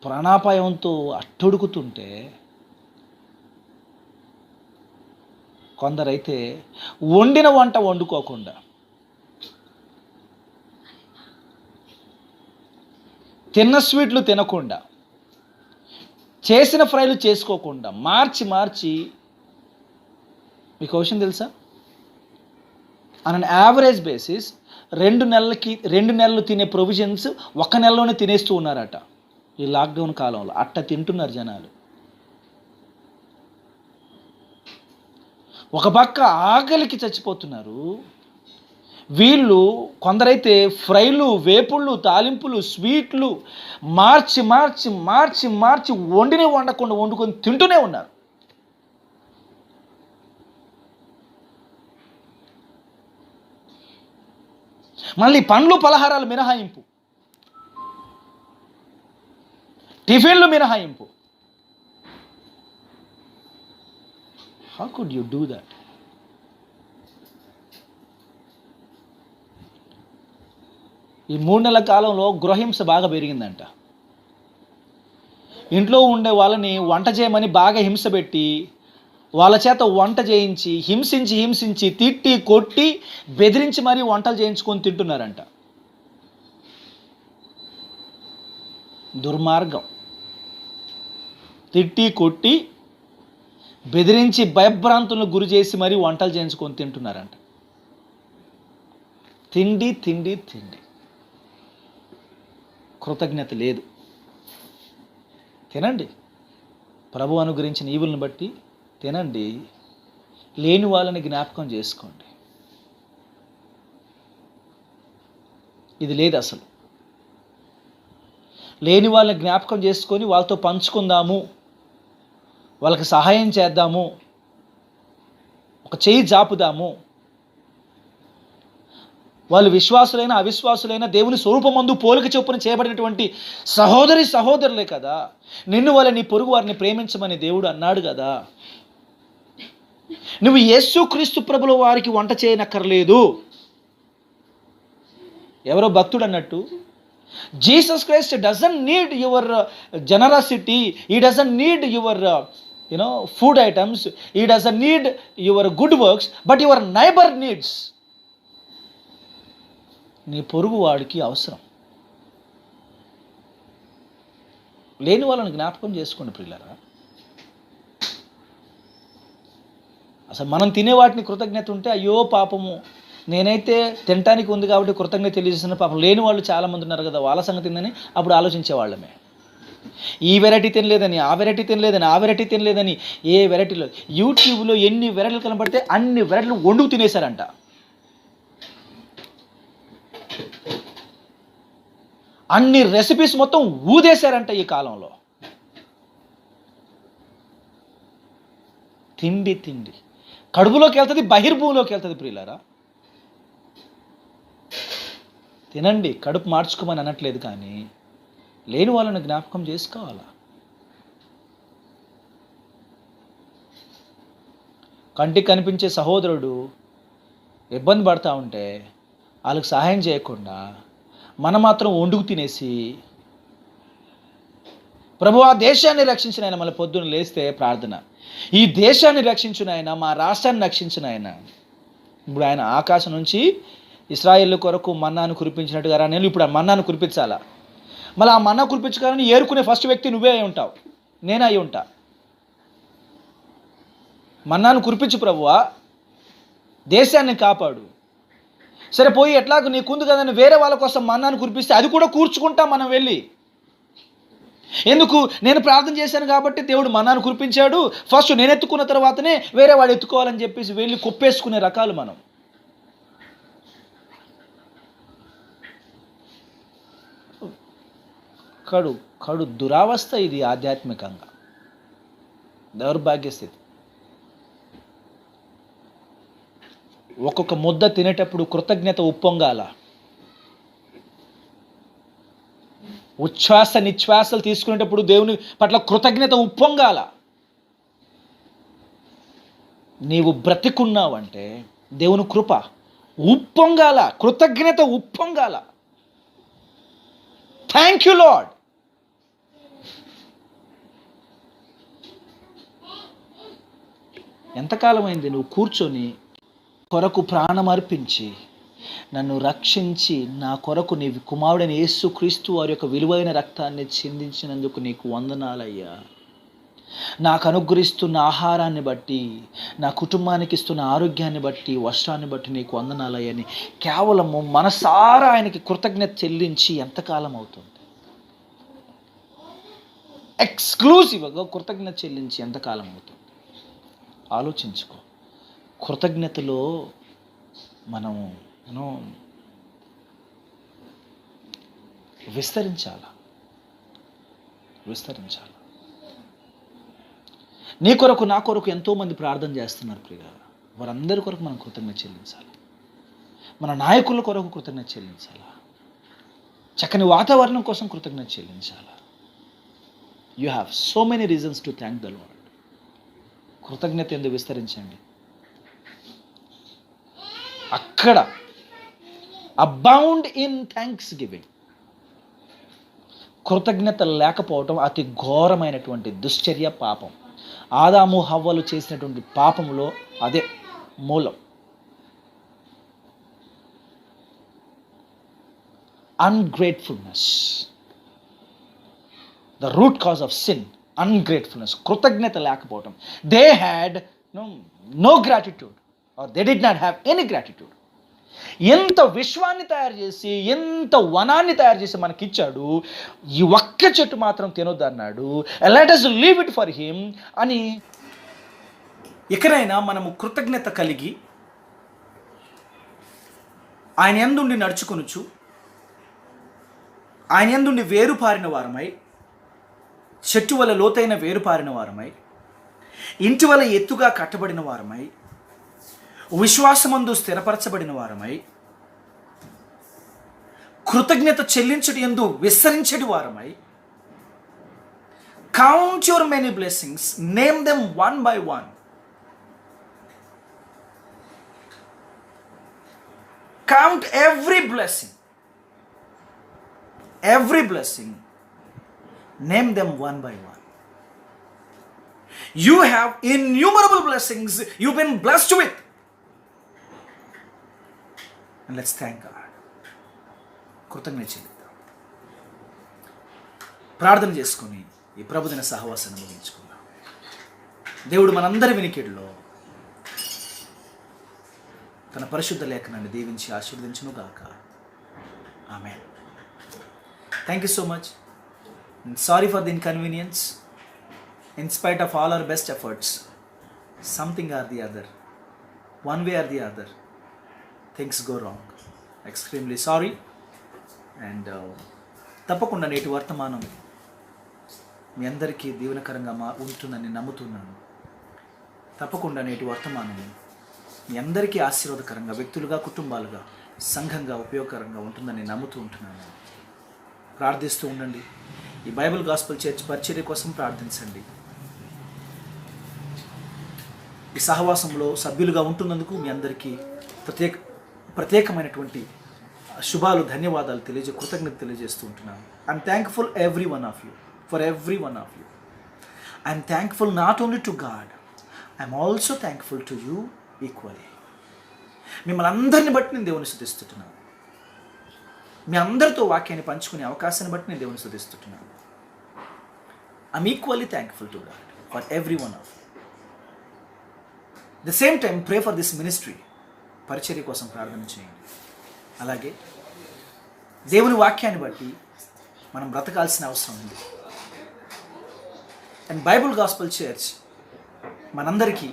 ప్రాణాపాయంతో అట్టుడుకుతుంటే కొందరైతే వండిన వంట వండుకోకుండా, తిన్న స్వీట్లు తినకుండా, చేసిన ఫ్రైలు చేసుకోకుండా మార్చి మార్చి, మీకు విషయం తెలుసా? ఆన్ అన్ యావరేజ్ బేసిస్ 2 నెలలు తినే ప్రొవిజన్స్ 1 నెలలోనే తినేస్తూ ఉన్నారట ఈ లాక్డౌన్ కాలంలో. అట్ట తింటున్నారు జనాలు. ఒక పక్క ఆకలికి చచ్చిపోతున్నారు వీళ్ళు. కొందరైతే ఫ్రైలు, వేపుళ్ళు, తాలింపులు, స్వీట్లు మార్చి మార్చి మార్చి మార్చి వండకుండా వండుకొని తింటూనే ఉన్నారు. మళ్ళీ పండ్లు, పలహారాలు మినహాయింపు, టిఫిన్లు మినహాయింపు. How could you do that? ఈ 3 నెలల కాలంలో గృహహింస బాగా పెరిగిందంట. ఇంట్లో ఉండే వాళ్ళని వంట చేయమని బాగా హింస పెట్టి, వాళ్ళ చేత వంట చేయించి, హింసించి తిట్టి కొట్టి బెదిరించి మరీ వంటలు చేయించుకొని తింటున్నారంట. దుర్మార్గం. తిట్టి కొట్టి బెదిరించి భయభ్రాంతులను గురి చేసి మరీ వంటలు చేయించుకొని తింటున్నారంట. తిండి తిండి తిండి, కృతజ్ఞత లేదు. తినండి, ప్రభు అనుగ్రహించిన ఈవులను బట్టి తినండి. లేని వాళ్ళని జ్ఞాపకం చేసుకోండి. ఇది లేదు అసలు. లేని వాళ్ళని జ్ఞాపకం చేసుకొని వాళ్ళతో పంచుకుందాము, వాళ్ళకి సహాయం చేద్దాము, ఒక చేయి జాపుదాము. వాళ్ళు విశ్వాసులైన అవిశ్వాసులైన దేవుని స్వరూపమందు పోలిక చొప్పున చేయబడినటువంటి సహోదరులే కదా. నిన్ను వాళ్ళ నీ పొరుగు వారిని ప్రేమించమని దేవుడు అన్నాడు కదా. నువ్వు యేసుక్రీస్తు ప్రభుల వారికి వంట చేయనక్కర్లేదు. ఎవరో భక్తుడు అన్నట్టు, Jesus Christ doesn't need your generosity, he doesn't need your food items, he doesn't need your good works, but your neighbour needs. నీ పొరుగు వాడికి అవసరం. లేని వాళ్ళని జ్ఞాపకం చేసుకోండి ప్రియులారా. అసలు మనం తినే వాటిని కృతజ్ఞత ఉంటే, అయ్యో పాపము నేనైతే తినటానికి ఉంది కాబట్టి కృతజ్ఞత తెలియజేస్తున్న, పాపం లేని వాళ్ళు చాలామంది ఉన్నారు కదా, వాళ్ళ సంగతి తిందని అప్పుడు ఆలోచించేవాళ్ళమే. ఈ వెరైటీ తినలేదని, ఆ వెరైటీ తినలేదని, ఆ వెరైటీ తినలేదని, ఏ వెరైటీలో యూట్యూబ్లో ఎన్ని వెరైటీలు కనబడితే అన్ని వెరైటీలు వండుకు తినేశారంట. అన్ని రెసిపీస్ మొత్తం ఊదేశారంట ఈ కాలంలో. తిండి తిండి కడుపులోకి వెళ్తుంది, బహిర్భూమిలోకి వెళ్తుంది ప్రియులారా. తినండి, కడుపు మార్చుకోమని అనట్లేదు, కానీ లేని వాళ్ళని జ్ఞాపకం చేసుకోవాలా. కంటికి కనిపించే సహోదరుడు ఇబ్బంది పడతా ఉంటే వాళ్ళకి సహాయం చేయకుండా మనం మాత్రం వండుకు తినేసి, ప్రభు ఆ దేశాన్ని రక్షించిన ఆయన, మళ్ళీ పొద్దున్న లేస్తే ప్రార్థన, ఈ దేశాన్ని రక్షించిన ఆయన, మా రాష్ట్రాన్ని రక్షించిన ఆయన, ఇప్పుడు ఆయన ఆకాశం నుంచి ఇశ్రాయేలు కొరకు మన్నాను కురిపించినట్టుగా నేను ఇప్పుడు ఆ మన్నాను కురిపించాలా? మళ్ళీ ఆ మన్నా కురిపించుకోవాలని ఏరుకునే ఫస్ట్ వ్యక్తి నువ్వే అయి ఉంటావు, నేనే అయి ఉంటా. మన్నాను కురిపించు ప్రభువా, దేశాన్ని కాపాడు. సరే పోయి ఎట్లాగో నీకుంది కదని వేరే వాళ్ళ కోసం మన్నాను కురిపిస్తే అది కూడా కూర్చుకుంటాం మనం వెళ్ళి. ఎందుకు? నేను ప్రార్థన చేశాను కాబట్టి దేవుడు మన్నాను కురిపించాడు, ఫస్ట్ నేను ఎత్తుకున్న తర్వాతనే వేరే వాడు ఎత్తుకోవాలని చెప్పేసి వెళ్ళి కొప్పేసుకునే రకాలు మనం. కడు దురావస్థ ఇది ఆధ్యాత్మికంగా, దౌర్భాగ్య స్థితి. ఒక్కొక్క ముద్ద తినేటప్పుడు కృతజ్ఞత ఉప్పొంగాల. ఉచ్ఛ్వాస నిశ్వాసలు తీసుకునేటప్పుడు దేవుని పట్ల కృతజ్ఞత ఉప్పొంగాల. నీవు బ్రతికున్నావంటే దేవుని కృప ఉప్పొంగాల, కృతజ్ఞత ఉప్పొంగాల. Thank you lord. ఎంతకాలం అయింది నువ్వు కూర్చొని కొరకు ప్రాణం అర్పించి నన్ను రక్షించి నా కొరకు నీ కుమారుడైన యేసుక్రీస్తు వారి యొక్క విలువైన రక్తాన్ని చిందించినందుకు నీకు వందనాలయ్యా. నాకు అనుగ్రహిస్తున్న ఆహారాన్ని బట్టి, నా కుటుంబానికి ఇస్తున్న ఆరోగ్యాన్ని బట్టి, వస్త్రాన్ని బట్టి నీకు వందనాలయ్యని కేవలము మనసారా ఆయనకి కృతజ్ఞత చెల్లించి ఎంతకాలం అవుతుంది? ఎక్స్క్లూజివ్గా కృతజ్ఞత చెల్లించి ఎంతకాలం అవుతుంది? ఆలోచించుకో. కృతజ్ఞతలో మనం విస్తరించాలి. నీ కొరకు నా కొరకు ఎంతోమంది ప్రార్థన చేస్తున్నారు ప్రియ. వారందరి కొరకు మనం కృతజ్ఞత చెల్లించాలి. మన నాయకుల కొరకు కృతజ్ఞత చెల్లించాలి. చక్కని వాతావరణం కోసం కృతజ్ఞత చెల్లించాలి. You have so many reasons to thank the lord. కృతజ్ఞత ఎందుకు విస్తరించండి. అక్కడ అబౌండ్ ఇన్ థ్యాంక్స్ గివింగ్. కృతజ్ఞత లేకపోవటం అతి ఘోరమైనటువంటి దుశ్చర్య, పాపం. ఆదాము హవ్వలు చేసినటువంటి పాపంలో అదే మూలం. Ungratefulness, the root cause of sin, ungratefulness. కృతజ్ఞత లేకపోవటం. They had no gratitude or they did not have any gratitude. ఎంత విశ్వాన్ని తయారు చేసి, ఎంత వనాన్ని తయారు చేసి మనకిచ్చాడు, ఈ ఒక్క చెట్టు మాత్రం తినొద్దు అన్నాడు. Let us leave it for him అని. ఎక్కడైనా మనము కృతజ్ఞత కలిగి ఆయన యందుండి నడుచుకొనుచు, ఆయన యందుండి వేరుపారిన వారమై, చెట్టు వల్ల లోతైన వేరుపారిన వారమై, ఇంటి వల్ల ఎత్తుగా కట్టబడిన వారమై, విశ్వాసమందు స్థిరపరచబడిన వారమై, కృతజ్ఞత చెల్లించడం యందు విస్తరించడి వారమై, count your many blessings, name them one by one. Count every blessing, name them one by one. You have innumerable blessings you've been blessed with. And let's thank God. కృతజ్ఞత చెల్లిద్దాం. ప్రార్థన చేసుకుని ఈ ప్రభుదిన సహవాసాన్ని ముగించుకుందాం. దేవుడు మనందరి వినికిడిలో తన పరిశుద్ధ లేఖనాన్ని దీవించి ఆశీర్వదించును గాక. ఆమేన్. Thank you so much. And sorry for the inconvenience. In spite of all our best efforts, something or the other, one way or the other, things go wrong. Extremely sorry. And తప్పకుండా నేటి వర్తమానం మీ అందరికీ దీవెనకరంగా ఉంటుందని నమ్ముతున్నాను. తప్పకుండా నేటి వర్తమానం మీ అందరికీ ఆశీర్వాదకరంగా, వ్యక్తులుగా, కుటుంబాలుగా, సంఘంగా ఉపయోగకరంగా ఉంటుందని నమ్ముతూ ఉంటున్నాను. ప్రార్థిస్తూ ఉండండి. ఈ బైబిల్ గాస్పెల్ చర్చ్ పరిచర్య కోసం ప్రార్థించండి. ఈ సహవాసంలో సభ్యులుగా ఉంటున్నందుకు మీ అందరికీ ప్రత్యేకమైనటువంటి శుభాలు, ధన్యవాదాలు కృతజ్ఞత తెలియజేస్తూ ఉంటున్నాను. I'm thankful every one of you, for every one of you. I'm thankful not only to God, I'm also thankful to you equally. మిమ్మల్ని అందరిని బట్టి నేను దేవుని స్తుతిస్తున్నాను. మీ అందరితో వాక్యాన్ని పంచుకునే అవకాశాన్ని బట్టి నేను దేవుని స్తుతిస్తున్నాను. I'm equally thankful to God for every one of. The same time pray for this ministry. పరిచర్య కోసం ప్రార్థన చేయండి. అలాగే దేవుని వాక్యాన్ని బట్టి మనం బ్రతకాల్సిన అవసరం ఉంది. అండ్ బైబుల్ గాస్పల్ చర్చ్ మనందరికీ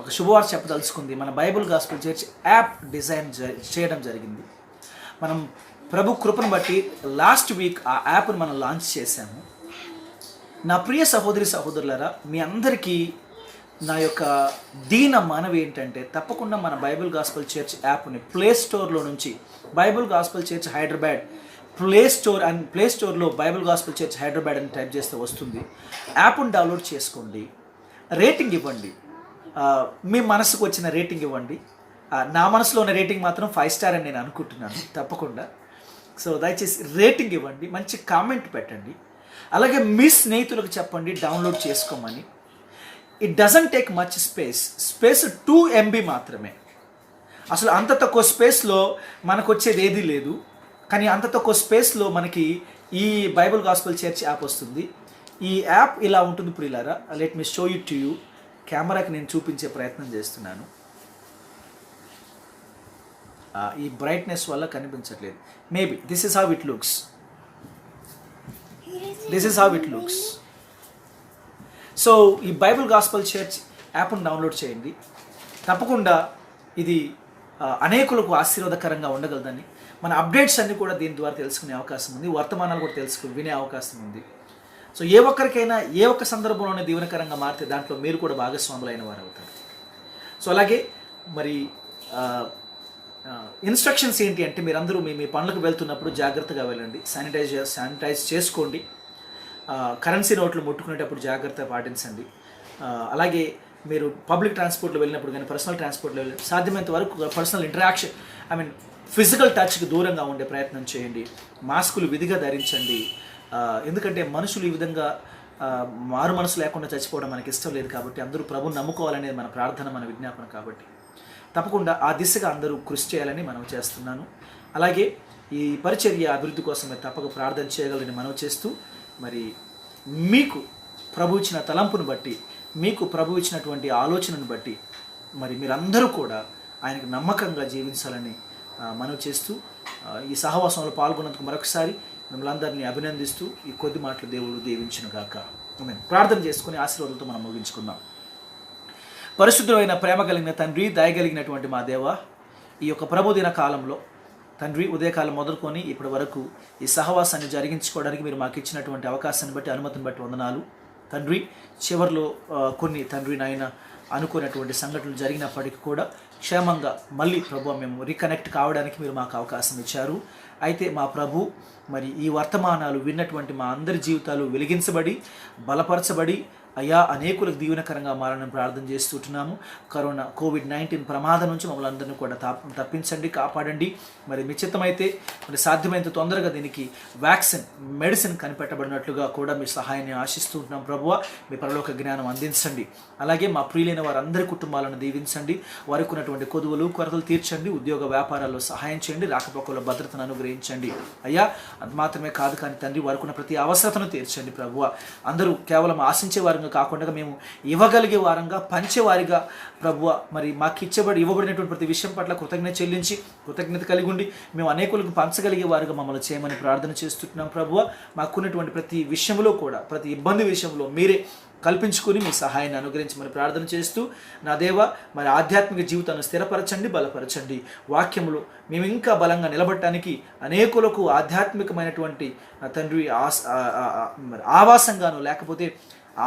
ఒక శుభవార్త చెప్పదలుచుకుంది. మన Bible gospel church app design చేయడం జరిగింది. మనం ప్రభు కృపను బట్టి లాస్ట్ వీక్ ఆ యాప్ను మనం లాంచ్ చేశాము. నా ప్రియ సహోదరి సహోదరులారా, మీ అందరికీ నా యొక్క దీన మనవి ఏంటంటే, తప్పకుండా మన బైబుల్ గాస్పల్ చర్చ్ యాప్ని ప్లే స్టోర్లో నుంచి Bible gospel church Hyderabad play స్టోర్లో బైబుల్ గాస్పల్ చర్చ్ హైదరాబాద్ అని టైప్ చేస్తే వస్తుంది. యాప్ను డౌన్లోడ్ చేసుకోండి. రేటింగ్ ఇవ్వండి. మీ మనసుకు వచ్చిన రేటింగ్ ఇవ్వండి. నా మనసులో ఉన్న రేటింగ్ మాత్రం 5 స్టార్ అని నేను అనుకుంటున్నాను. తప్పకుండా సో దయచేసి రేటింగ్ ఇవ్వండి, మంచి కామెంట్ పెట్టండి. అలాగే మీ స్నేహితులకు చెప్పండి డౌన్లోడ్ చేసుకోమని. It doesn't take much space 2 MB మాత్రమే. అసలు అంత తక్కువ స్పేస్లో మనకు వచ్చేది ఏదీ లేదు. కానీ అంత తక్కువ స్పేస్లో మనకి ఈ బైబుల్ గాస్పల్ చర్చ్ యాప్ వస్తుంది. ఈ యాప్ ఇలా ఉంటుంది ప్రియులారా. Let me show it to you. కెమెరాకి నేను చూపించే ప్రయత్నం చేస్తున్నాను. ఈ బ్రైట్నెస్ వల్ల కనిపించట్లేదు. Maybe this is how it looks. So ఈ బైబుల్ గాస్పల్ చర్చ్ యాప్ను డౌన్లోడ్ చేయండి. తప్పకుండా ఇది అనేకులకు ఆశీర్వాదకరంగా ఉండగలదని, మన అప్డేట్స్ అన్నీ కూడా దీని ద్వారా తెలుసుకునే అవకాశం ఉంది. వర్తమానాలు కూడా వినే అవకాశం ఉంది. సో ఏ ఒక్కరికైనా ఏ ఒక్క సందర్భంలోనే దీవెనకరంగా మారితే దాంట్లో మీరు కూడా భాగస్వాములైన వారు అవుతారు. సో అలాగే మరి ఇన్స్ట్రక్షన్స్ ఏంటి అంటే, మీరందరూ మీ పనులకు వెళ్తున్నప్పుడు జాగ్రత్తగా వెళ్ళండి. శానిటైజ్ చేసుకోండి. కరెన్సీ నోట్లు ముట్టుకునేటప్పుడు జాగ్రత్త పాటించండి. అలాగే మీరు పబ్లిక్ ట్రాన్స్పోర్ట్లో వెళ్ళినప్పుడు కానీ పర్సనల్ ట్రాన్స్పోర్ట్లో వెళ్ళి సాధ్యమైనంత వరకు పర్సనల్ ఇంటరాక్షన్ ఫిజికల్ టచ్కి దూరంగా ఉండే ప్రయత్నం చేయండి. మాస్కులు విధిగా ధరించండి. ఎందుకంటే మనుషులు ఈ విధంగా మారు మనసు లేకుండా చచ్చిపోవడం మనకి ఇష్టం లేదు. కాబట్టి అందరూ ప్రభుని నమ్ముకోవాలనేది మన ప్రార్థన, మన విజ్ఞాపన. కాబట్టి తప్పకుండా ఆ దిశగా అందరూ కృషి చేయాలని మనం చేస్తున్నాను. అలాగే ఈ పరిచర్య అభివృద్ధి కోసం మీరు తప్పక ప్రార్థన చేయగలని మనం చేస్తూ, మరి మీకు ప్రభు ఇచ్చిన తలంపును బట్టి, మీకు ప్రభు ఇచ్చినటువంటి ఆలోచనను బట్టి మరి మీరందరూ కూడా ఆయనకు నమ్మకంగా జీవించాలని మనం చేస్తూ, ఈ సహవాసంలో పాల్గొన్నందుకు మరొకసారి మిమ్మల్ని అందరినీ అభినందిస్తూ ఈ కొద్ది మాటలు దేవుడు దీవించును గాక. ఆమేన్. ప్రార్థన చేసుకుని ఆశీర్వాదాలతో మనం ముగించుకుందాం. పరిశుద్ధమైన ప్రేమ కలిగిన తండ్రి, దయగలిగినటువంటి మా దేవ, ఈ యొక్క ప్రభుదిన కాలంలో తండ్రి ఉదయకాలం మొదలుకొని ఇప్పటి వరకు ఈ సహవాసాన్ని జరిగించుకోవడానికి మీరు మాకు ఇచ్చినటువంటి అవకాశాన్ని బట్టి, అనుమతిని బట్టి వందనాలు తండ్రి. చివరిలో కొన్ని తండ్రి నాయన అనుకున్నటువంటి సంఘటనలు జరిగినప్పటికీ కూడా క్షేమంగా మళ్ళీ ప్రభు మేము రీకనెక్ట్ కావడానికి మీరు మాకు అవకాశం ఇచ్చారు. అయితే మా ప్రభు మరి ఈ వర్తమానాలు విన్నటువంటి మా అందరి జీవితాలు వెలిగించబడి బలపరచబడి అయ్యా అనేకులకు దీవెనకరంగా మారని ప్రార్థన చేస్తుంటున్నాము. కోవిడ్-19 ప్రమాదం నుంచి మమ్మల్ని అందరినీ కూడా తప్పించండి, కాపాడండి. మరి మీ చిత్తమైతే మరి సాధ్యమైనంత తొందరగా దీనికి మెడిసిన్ కనిపెట్టబడినట్లుగా కూడా మీ సహాయాన్ని ఆశిస్తుంటున్నాం. ప్రభువా, మీ పరలోక జ్ఞానం అందించండి. అలాగే మా ప్రియులైన వారందరి కుటుంబాలను దీవించండి. వారికి ఉన్నటువంటి కొదువులు కొరతలు తీర్చండి. ఉద్యోగ వ్యాపారాల్లో సహాయం చేయండి. రాకపోకల భద్రతను అనుగ్రహించండి అయ్యా. అది మాత్రమే కాదు కానీ తండ్రి, వారికి ఉన్న ప్రతి అవసరతను తీర్చండి ప్రభువా. అందరూ కేవలం ఆశించే వారంగా కాకుండా మేము ఇవ్వగలిగే వారంగా, పంచేవారిగా ప్రభువా, మరి మాకు ఇవ్వబడినటువంటి ప్రతి విషయం పట్ల కృతజ్ఞత కలిగి ఉండి మేము అనేకులకు పంచగలిగే వారుగా మమ్మల్ని చేయమని ప్రార్థన చేస్తున్నాం ప్రభువా. మాకున్నటువంటి ప్రతి విషయంలో కూడా, ప్రతి ఇబ్బంది విషయంలో మీరే కల్పించుకుని మీ సహాయాన్ని అనుగ్రహించమని ప్రార్థన చేస్తూ, నా దేవ మరి ఆధ్యాత్మిక జీవితాన్ని స్థిరపరచండి, బలపరచండి. వాక్యములు మేము ఇంకా బలంగా నిలబడటానికి, అనేకులకు ఆధ్యాత్మికమైనటువంటి తండ్రి ఆవాసంగాను లేకపోతే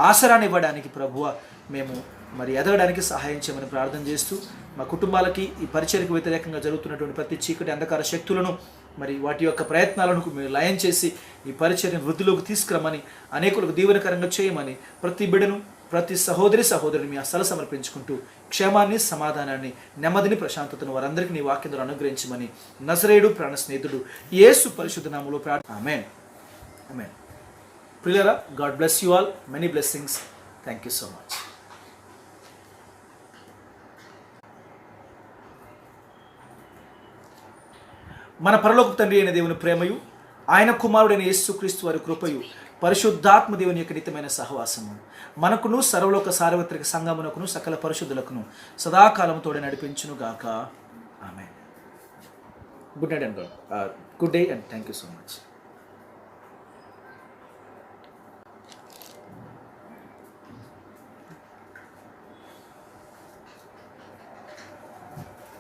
ఆసరాన్ని ఇవ్వడానికి ప్రభువ మేము మరి ఎదగడానికి సహాయం చేయమని ప్రార్థన చేస్తూ, మా కుటుంబాలకి ఈ పరిచర్యకు వ్యతిరేకంగా జరుగుతున్నటువంటి ప్రతి చీకటి అంధకార శక్తులను మరి వాటి యొక్క ప్రయత్నాలను మీరు లయం చేసి ఈ పరిచర్యను వృద్ధిలోకి తీసుకురమని, అనేకులకు దీవెనకరంగా చేయమని ప్రతి బిడ్డను, ప్రతి సహోదరిని మీ అసలు సమర్పించుకుంటూ క్షేమాన్ని, సమాధానాన్ని, నెమ్మదిని, ప్రశాంతతను వారందరికీ నీ వాక్యం ద్వారా అనుగ్రహించమని నజరేయుడు ప్రాణ స్నేహితుడు యేసు పరిశుద్ధ నామములో ప్రార్థన. ఆమేన్. ఆమేన్. ప్రియులారా, God bless you all. Many blessings. Thank you so much. మన పరలోక తండ్రి అయిన దేవుని ప్రేమయు, ఆయన కుమారుడైన యేసుక్రీస్తు వారి కృపయు, పరిశుద్ధాత్మ దేవుని యొక్క నిత్యమైన సహవాసము మనకును సర్వలోక సార్వత్రిక సంగమునకును సకల పరిశుద్ధులకును సదాకాలంతో నడిపించును గాక. Amen. Good night and good day and thank you so much.